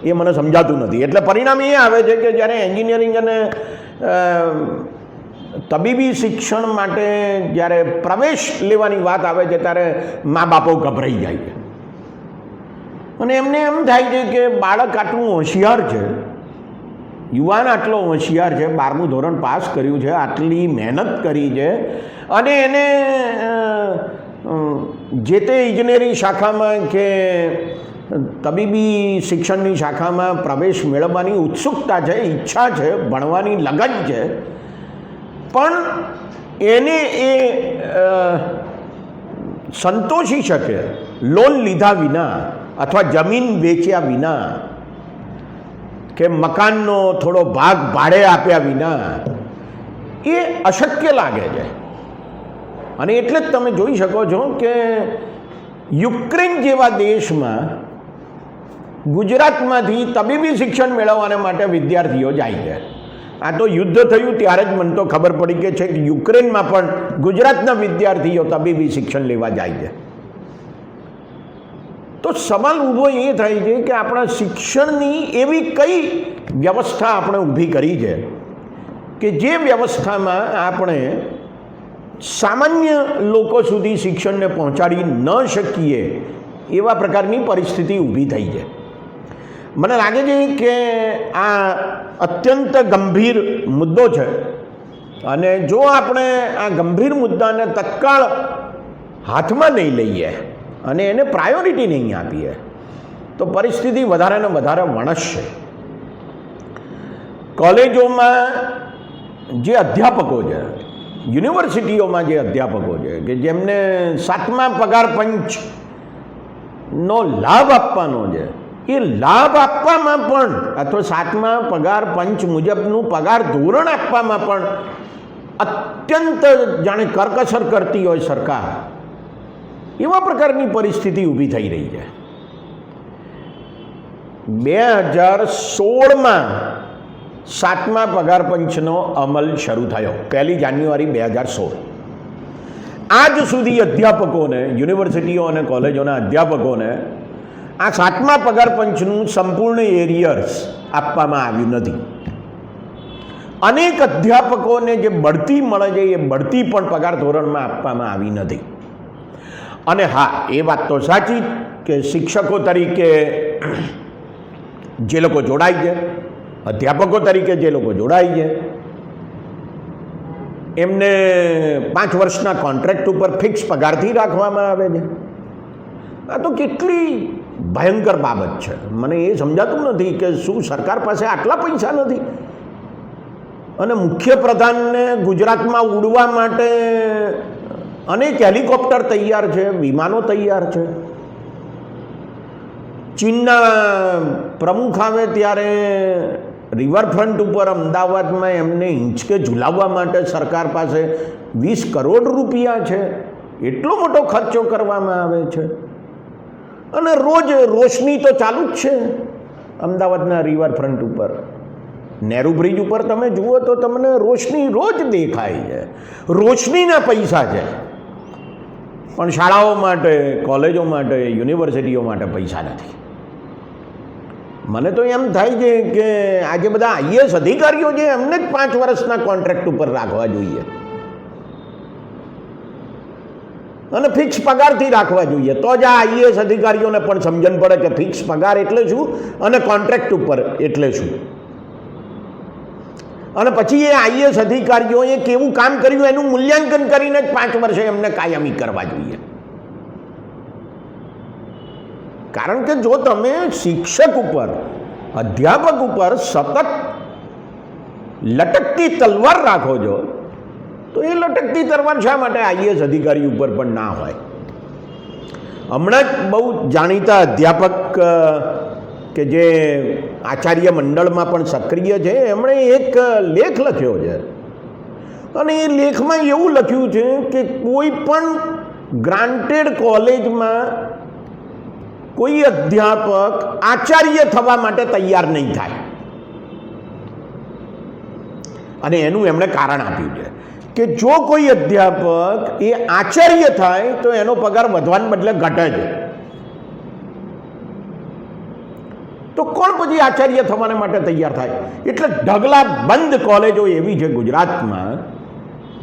એ મને સમજાતું નથી. એટલે પરિણામ એ આવે છે કે જ્યારે એન્જિનિયરિંગ અને તબીબી શિક્ષણ માટે જ્યારે પ્રવેશ લેવાની વાત આવે છે ત્યારે મા બાપો ગભરાઈ જાય છે અને એમને એમ થાય છે કે બાળક આટલું હોશિયાર છે, યુવાન આટલો હોશિયાર છે, 12મું ધોરણ પાસ કર્યું છે, આટલી મહેનત કરી છે અને એને જે તે ઇજનેરી શાખામાં કે તબીબી શિક્ષણની શાખામાં પ્રવેશ મેળવવાની ઉત્સુકતા છે, ઈચ્છા છે, ભણવાની લગન છે, પણ એને એ સંતોષી શકે લોન લીધા વિના અથવા જમીન વેચ્યા વિના કે મકાનનો થોડો ભાગ ભાડે આપ્યા વિના એ અશક્ય લાગે છે. અને એટલે જ તમે જોઈ શકો છો કે યુક્રેન જેવા દેશમાં ગુજરાતમાંથી તબીબી શિક્ષણ મેળવવાને માટે વિદ્યાર્થીઓ જાય છે. આ તો યુદ્ધ થયું ત્યારે જ મને તો ખબર પડી કે છે કે યુક્રેનમાં પણ ગુજરાતના વિદ્યાર્થીઓ તબીબી શિક્ષણ લેવા જાય છે. તો સવાલ ઊભો એ થાય છે કે આપણા શિક્ષણની એવી કઈ વ્યવસ્થા આપણે ઊભી કરી છે કે જે વ્યવસ્થામાં આપણે સામાન્ય લોકો સુધી શિક્ષણને પહોંચાડી ન શકીએ એવા પ્રકારની પરિસ્થિતિ ઊભી થઈ છે. મને લાગે છે કે આ અત્યંત ગંભીર મુદ્દો છે અને જો આપણે આ ગંભીર મુદ્દાને તત્કાળ હાથમાં નહીં લઈએ અને એને પ્રાયોરિટી નહીં આપીએ તો પરિસ્થિતિ વધારે ને વધારે વણસશે. કોલેજોમાં જે અધ્યાપકો છે, યુનિવર્સિટીઓમાં જે અધ્યાપકો છે કે જેમને 7મા પગાર પંચનો લાભ આપવાનો છે, એ લાભ આપવામાં પણ અથવા 7મા પગાર પંચ મુજબનું પગાર ધોરણ આપવામાં પણ અત્યંત જાણે કરકસર કરતી હોય સરકાર, એવા પ્રકારની પરિસ્થિતિ ઊભી થઈ રહી છે. 2016માં 7મા પગાર પંચનો અમલ શરૂ થયો, 1 જાન્યુઆરી 2016. આજ સુધી અધ્યાપકોને, યુનિવર્સિટીઓ અને કોલેજોના અધ્યાપકોને આ 7મા પગાર પંચનું સંપૂર્ણ એરિયર્સ આપવામાં આવ્યું નથી. અનેક અધ્યાપકોને જે બઢતી મળે છે એ બઢતી પણ પગાર ધોરણમાં આપવામાં આવી નથી. અને હા, એ વાત તો સાચી કે શિક્ષકો તરીકે જે લોકો જોડાય છે, અધ્યાપકો તરીકે જે લોકો જોડાય છે, એમને 5 વર્ષના કોન્ટ્રાક્ટ ઉપર ફિક્સ પગારથી રાખવામાં આવે છે. આ તો કેટલી ભયંકર બાબત છે. મને એ સમજાતું નથી કે શું સરકાર પાસે આટલા પૈસા નથી? અને મુખ્યપ્રધાનને ગુજરાતમાં ઉડવા માટે અનેક હેલિકોપ્ટર તૈયાર છે, વિમાનો તૈયાર છે. ચીનના પ્રમુખ આવે ત્યારે રિવરફ્રન્ટ ઉપર અમદાવાદમાં એમને હિંચકે ઝુલાવવા માટે સરકાર પાસે 20 કરોડ રૂપિયા છે. એટલો મોટો ખર્ચો કરવામાં આવે છે. અને રોજ રોશની તો ચાલુ જ છે અમદાવાદના રિવરફ્રન્ટ ઉપર. નહેરુ બ્રિજ ઉપર તમે જુઓ તો તમને રોશની રોજ દેખાય છે. રોશનીના પૈસા છે, પણ શાળાઓ માટે, કોલેજો માટે, યુનિવર્સિટીઓ માટે પૈસા નથી. મને તો એમ થાય છે કે આજે બધા આઈએએસ અધિકારીઓ છે એમને જ 5 વર્ષના કોન્ટ્રાક્ટ ઉપર રાખવા જોઈએ અને ફિક્સ પગારથી રાખવા જોઈએ. તો જ આ આઈએએસ અધિકારીઓને પણ સમજણ પડે કે ફિક્સ પગાર એટલે શું અને કોન્ટ્રાક્ટ ઉપર એટલે શું. અને પછી એ આઈએએસ અધિકારીઓએ કેવું કામ કર્યું એનું મૂલ્યાંકન કરીને જ 5 વર્ષે એમને કાયમી કરવા જોઈએ. કારણ કે જો તમે શિક્ષક ઉપર, અધ્યાપક ઉપર સતત લટકતી તલવાર રાખો છો તો એ લટકતી તલવાર શા માટે આઈએએસ અધિકારી ઉપર પણ ના હોય? હમણાં જ બહુ જાણીતા અધ્યાપક કે જે આચાર્ય મંડળમાં પણ સક્રિય છે, એમણે એક લેખ લખ્યો છે અને એ લેખમાં એવું લખ્યું છે કે કોઈ પણ ગ્રાન્ટેડ કોલેજમાં કોઈ અધ્યાપક આચાર્ય થવા માટે તૈયાર નહીં થાય. અને એનું એમણે કારણ આપ્યું છે કે જો કોઈ અધ્યાપક એ આચાર્ય થાય તો એનો પગાર વધવાને બદલે ઘટે છે. તો કોણ પછી આચાર્ય થવાને માટે તૈયાર થાય? એટલે ઢગલા બંધ કોલેજો એવી છે ગુજરાતમાં,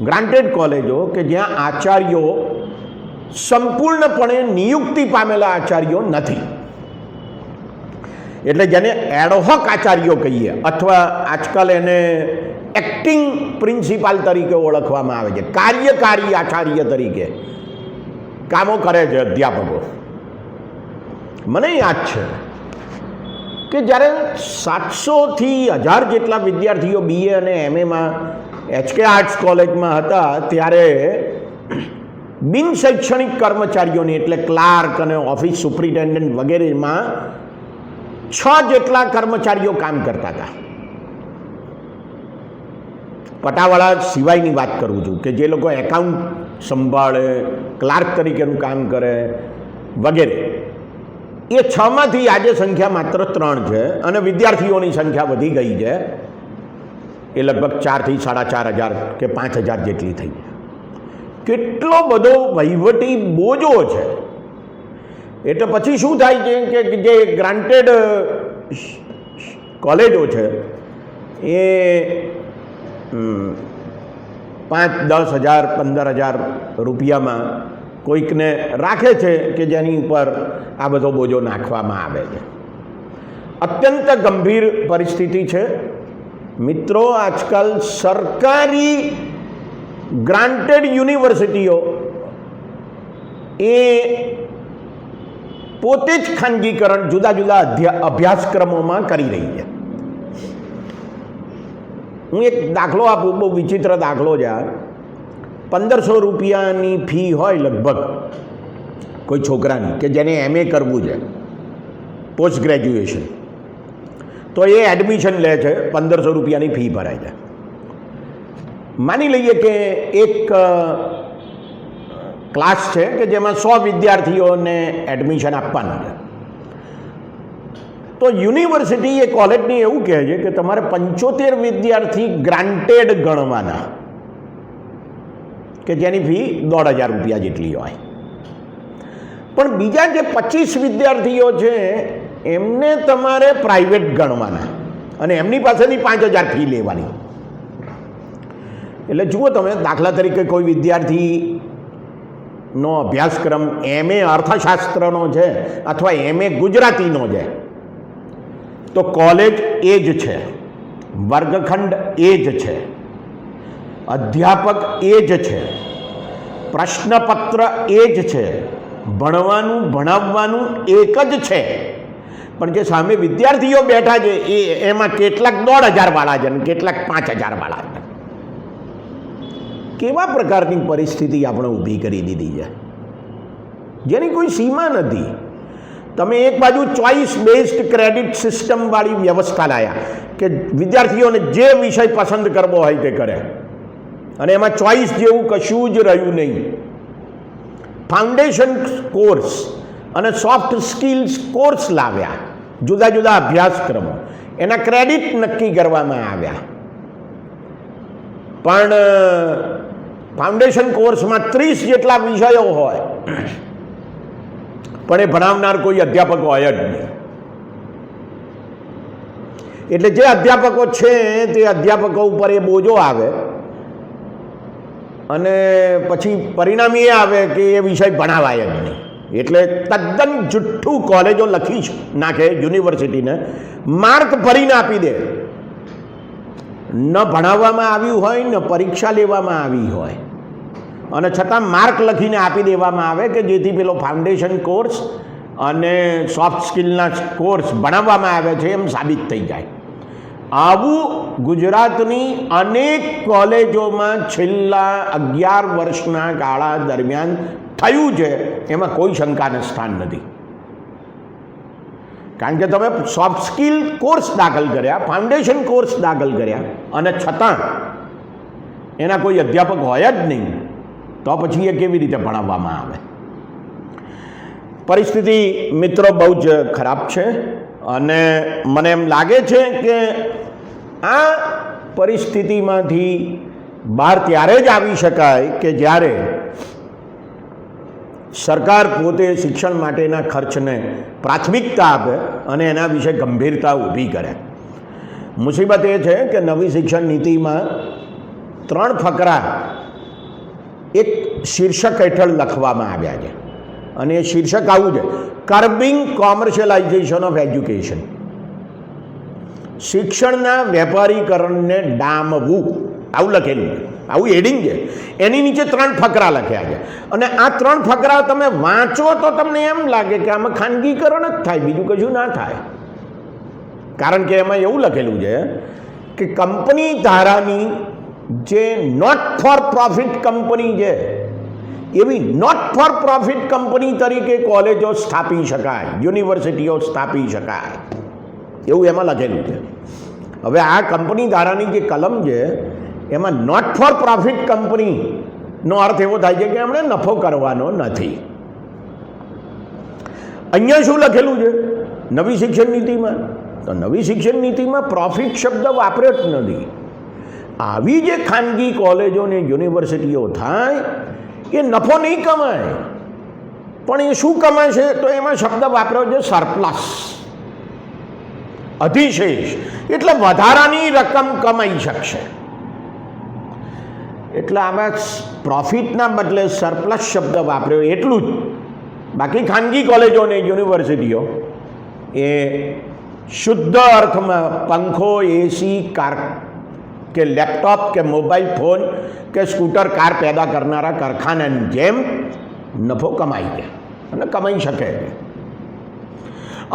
ગ્રાન્ટેડ કોલેજો, કે જ્યાં આચાર્યો સંપૂર્ણપણે નિયુક્તિ પામેલા આચાર્યો નથી. એટલે જેને એડહોક આચાર્યો કહીએ અથવા આજકાલ એને એક્ટિંગ પ્રિન્સિપાલ તરીકે ઓળખવામાં આવે છે, કાર્યકારી આચાર્ય તરીકે કામો કરે છે અધ્યાપકો. મને યાદ છે કે જ્યારે 700થી 1000 જેટલા વિદ્યાર્થીઓ બીએ અને એમએમાં એચકે આર્ટ્સ કોલેજમાં હતા ત્યારે બિન શૈક્ષણિક કર્મચારીઓની એટલે ક્લાર્ક અને ઓફિસ સુપ્રિન્ટેન્ડન્ટ વગેરેમાં 6 જેટલા કર્મચારીઓ કામ કરતા હતા. પટાવાળા સિવાયની વાત કરું છું કે જે લોકો એકાઉન્ટ સંભાળે, ક્લાર્ક તરીકેનું કામ કરે વગેરે. એ 6માંથી આજે સંખ્યા માત્ર 3 છે અને વિદ્યાર્થીઓની સંખ્યા વધી ગઈ છે. એ લગભગ 4 થી 4,500 કે 5,000 જેટલી થઈ છે. કેટલો બધો વહીવટી બોજો છે. એટલે પછી શું થાય છે કે જે ગ્રાન્ટેડ કોલેજો છે એ 5,000, 10,000, 15,000 રૂપિયામાં કોઈકને રાખે છે કે જેની ઉપર આ બધો બોજો નાખવામાં આવે છે. અત્યંત ગંભીર પરિસ્થિતિ છે મિત્રો. આજકાલ સરકારી ગ્રાન્ટેડ યુનિવર્સિટીઓ એ પોતે જ ખાનગીકરણ જુદા જુદા અભ્યાસક્રમોમાં કરી રહી છે. હું એક દાખલો આપું, બહુ વિચિત્ર દાખલો છે આ. 1,500 રૂપિયાની ફી હોય લગભગ કોઈ છોકરાની કે જેને એમએ કરવું છે, પોસ્ટ ગ્રેજ્યુએશન, તો એ એડમિશન લે છે, 1,500 રૂપિયાની ફી ભરાય છે. માની લઈએ કે એક ક્લાસ છે કે જેમાં 100 વિદ્યાર્થીઓને એડમિશન આપવાનું છે. તો યુનિવર્સિટી એ કોલેજની એવું કહે છે કે તમારે 75 વિદ્યાર્થી ગ્રાન્ટેડ ગણવાના કે જેની ફી 1,500 રૂપિયા જેટલી હોય. પણ બીજા જે 25 વિદ્યાર્થીઓ છે એમને તમારે પ્રાઇવેટ ગણવાના અને એમની પાસેથી 5,000 ફી લેવાની. એટલે જુઓ તમે, દાખલા તરીકે કોઈ વિદ્યાર્થીનો અભ્યાસક્રમ MA અર્થશાસ્ત્રનો છે અથવા MA ગુજરાતીનો છે, તો કોલેજ એ જ છે, વર્ગખંડ એ જ છે, અધ્યાપક એ જ છે, પ્રશ્નપત્ર એ જ છે, ભણવાનું ભણાવવાનું એક જ છે, પણ જે સામે વિદ્યાર્થીઓ બેઠા છે એમાં કેટલાક 1500 વાળા છે અને કેટલાક 5000 વાળા છે. કેવા પ્રકારની પરિસ્થિતિ આપણે ઊભી કરી દીધી છે જેની કોઈ સીમા નથી. તમે એક બાજુ ચોઇસ બેઝડ ક્રેડિટ સિસ્ટમ વાળી વ્યવસ્થા લાયા કે વિદ્યાર્થીઓને જે વિષય પસંદ કરવો હોય તે કરે, અને એમાં ચોઇસ જેવું કશું જ રહ્યું નહીં. ફાઉન્ડેશન કોર્સ અને સોફ્ટ સ્કિલ્સ કોર્સ લાવ્યા, જુદા જુદા અભ્યાસક્રમો, એના ક્રેડિટ નક્કી કરવામાં આવ્યા. પણ ફાઉન્ડેશન કોર્સમાં 30 જેટલા વિષયો હોય, પણ એ ભણાવનાર કોઈ અધ્યાપક હોય જ નહીં. એટલે જે અધ્યાપકો છે તે અધ્યાપકો ઉપર એ બોજો આવે અને પછી પરિણામ એ આવે કે એ વિષય ભણાવાય જ નહીં. એટલે તદ્દન જુઠ્ઠું કોલેજો લખી નાખે યુનિવર્સિટીને, માર્ક ભરીને આપી દે. ન ભણાવવામાં આવ્યું હોય ન પરીક્ષા લેવામાં આવી હોય, અને છતાં માર્ક લખીને આપી દેવામાં આવે કે જેથી પેલો ફાઉન્ડેશન કોર્સ અને સોફ્ટ સ્કિલના કોર્સ ભણાવવામાં આવે છે એમ સાબિત થઈ જાય. આવું ગુજરાતની અનેક કોલેજોમાં છેલ્લા 11 વર્ષના ગાળા દરમિયાન થયું છે, એમાં કોઈ શંકાને સ્થાન નથી. કારણ કે તમે સોફ્ટ સ્કિલ કોર્સ દાખલ કર્યા, ફાઉન્ડેશન કોર્સ દાખલ કર્યા, અને છતાં એના કોઈ અધ્યાપક હોય જ નહીં, તો પછી એ કેવી રીતે ભણાવવામાં આવે? પરિસ્થિતિ મિત્રો બહુ જ ખરાબ છે, અને મને એમ લાગે છે કે આ પરિસ્થિતિમાંથી બહાર ત્યારે જ આવી શકાય કે જ્યારે સરકાર પોતે શિક્ષણ માટેના ખર્ચને પ્રાથમિકતા આપે અને એના વિશે ગંભીરતા ઊભી કરે. મુસીબત એ છે કે નવી શિક્ષણ નીતિમાં 3 ફકરા એક શીર્ષક હેઠળ લખવામાં આવ્યા છે, અને એ શીર્ષક આવું છે: કર્બિંગ કોમર્શિયલાઇઝેશન ઓફ એજ્યુકેશન. શિક્ષણના વેપારીકરણને ડામવું, આવું લખેલું છે, આવું હેડિંગ છે. એની નીચે 3 ફકરા લખ્યા છે, અને આ 3 ફકરા તમે વાંચો તો તમને એમ લાગે કે આમાં ખાનગીકરણ જ થાય, બીજું કશું ના થાય. કારણ કે એમાં એવું લખેલું છે કે કંપની ધારાની જે નોટ ફોર પ્રોફિટ કંપની છે એવી નોટ ફોર પ્રોફિટ કંપની તરીકે કોલેજો સ્થાપી શકાય, યુનિવર્સિટીઓ સ્થાપી શકાય, એવું એમાં લખેલું છે. હવે આ કંપની ધારાની જે કલમ છે એમાં નોટ ફોર પ્રોફિટ કંપનીનો અર્થ એવો થાય છે કે એમણે નફો કરવાનો નથી. અહીંયા શું લખેલું છે નવી શિક્ષણ નીતિમાં? તો નવી શિક્ષણ નીતિમાં પ્રોફિટ શબ્દ વાપર્યો જ નથી. આવી જે ખાનગી કોલેજો ને યુનિવર્સિટીઓ થાય એ નફો નહીં કમાય, પણ એ શું કમાશે? તો એમાં શબ્દ વાપર્યો છે સરપ્લસ, અધિશેષ, એટલે વધારાની રકમ કમાઈ શકશે. એટલે આમાં પ્રોફિટના બદલે સરપ્લસ શબ્દ વાપર્યો એટલું જ. બાકી ખાનગી કોલેજો અને યુનિવર્સિટીઓ એ શુદ્ધ અર્થમાં પંખો, એસી, કાર કે લેપટોપ કે મોબાઈલ ફોન કે સ્કૂટર કાર પેદા કરનારા કારખાનાની જેમ નફો કમાઈ ગયા અને કમાઈ શકે છે.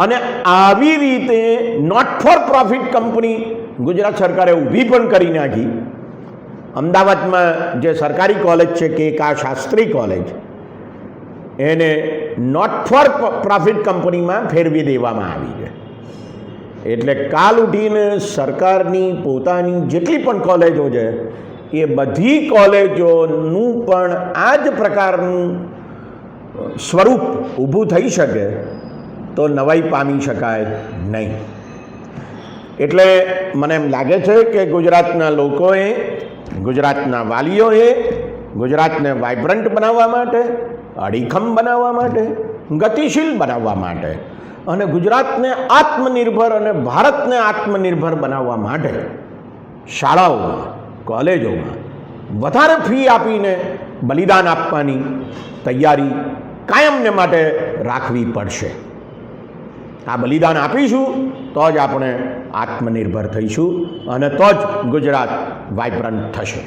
અને આવી રીતે not for profit company Gujarat સરકારે ઊભી પણ કરી નાખી. અમદાવાદમાં જે સરકારી કોલેજ છે કે શાસ્ત્રી કોલેજ, એને નોટ ફોર પ્રોફિટ કંપનીમાં ફેરવી દેવામાં આવી છે. એટલે કાલ ઉઠીને સરકારની પોતાની જેટલી પણ કોલેજો છે એ બધી કોલેજોનું પણ આ જ પ્રકારનું સ્વરૂપ ઊભું થઈ શકે તો નવાઈ પામી શકાય નહીં. એટલે મને એમ લાગે છે કે ગુજરાતના લોકોએ, ગુજરાતના વાલીઓએ ગુજરાતને વાઇબ્રન્ટ બનાવવા માટે, અડીખમ બનાવવા માટે, ગતિશીલ બનાવવા માટે અને ગુજરાતને આત્મનિર્ભર અને ભારતને આત્મનિર્ભર બનાવવા માટે શાળાઓમાં, કોલેજોમાં વધારે ફી આપીને બલિદાન આપવાની તૈયારી કાયમને માટે રાખવી પડશે. આ બલિદાન આપીશું તો જ આપણે આત્મનિર્ભર થઈશું અને તો જ ગુજરાત વાઇબ્રન્ટ થશે.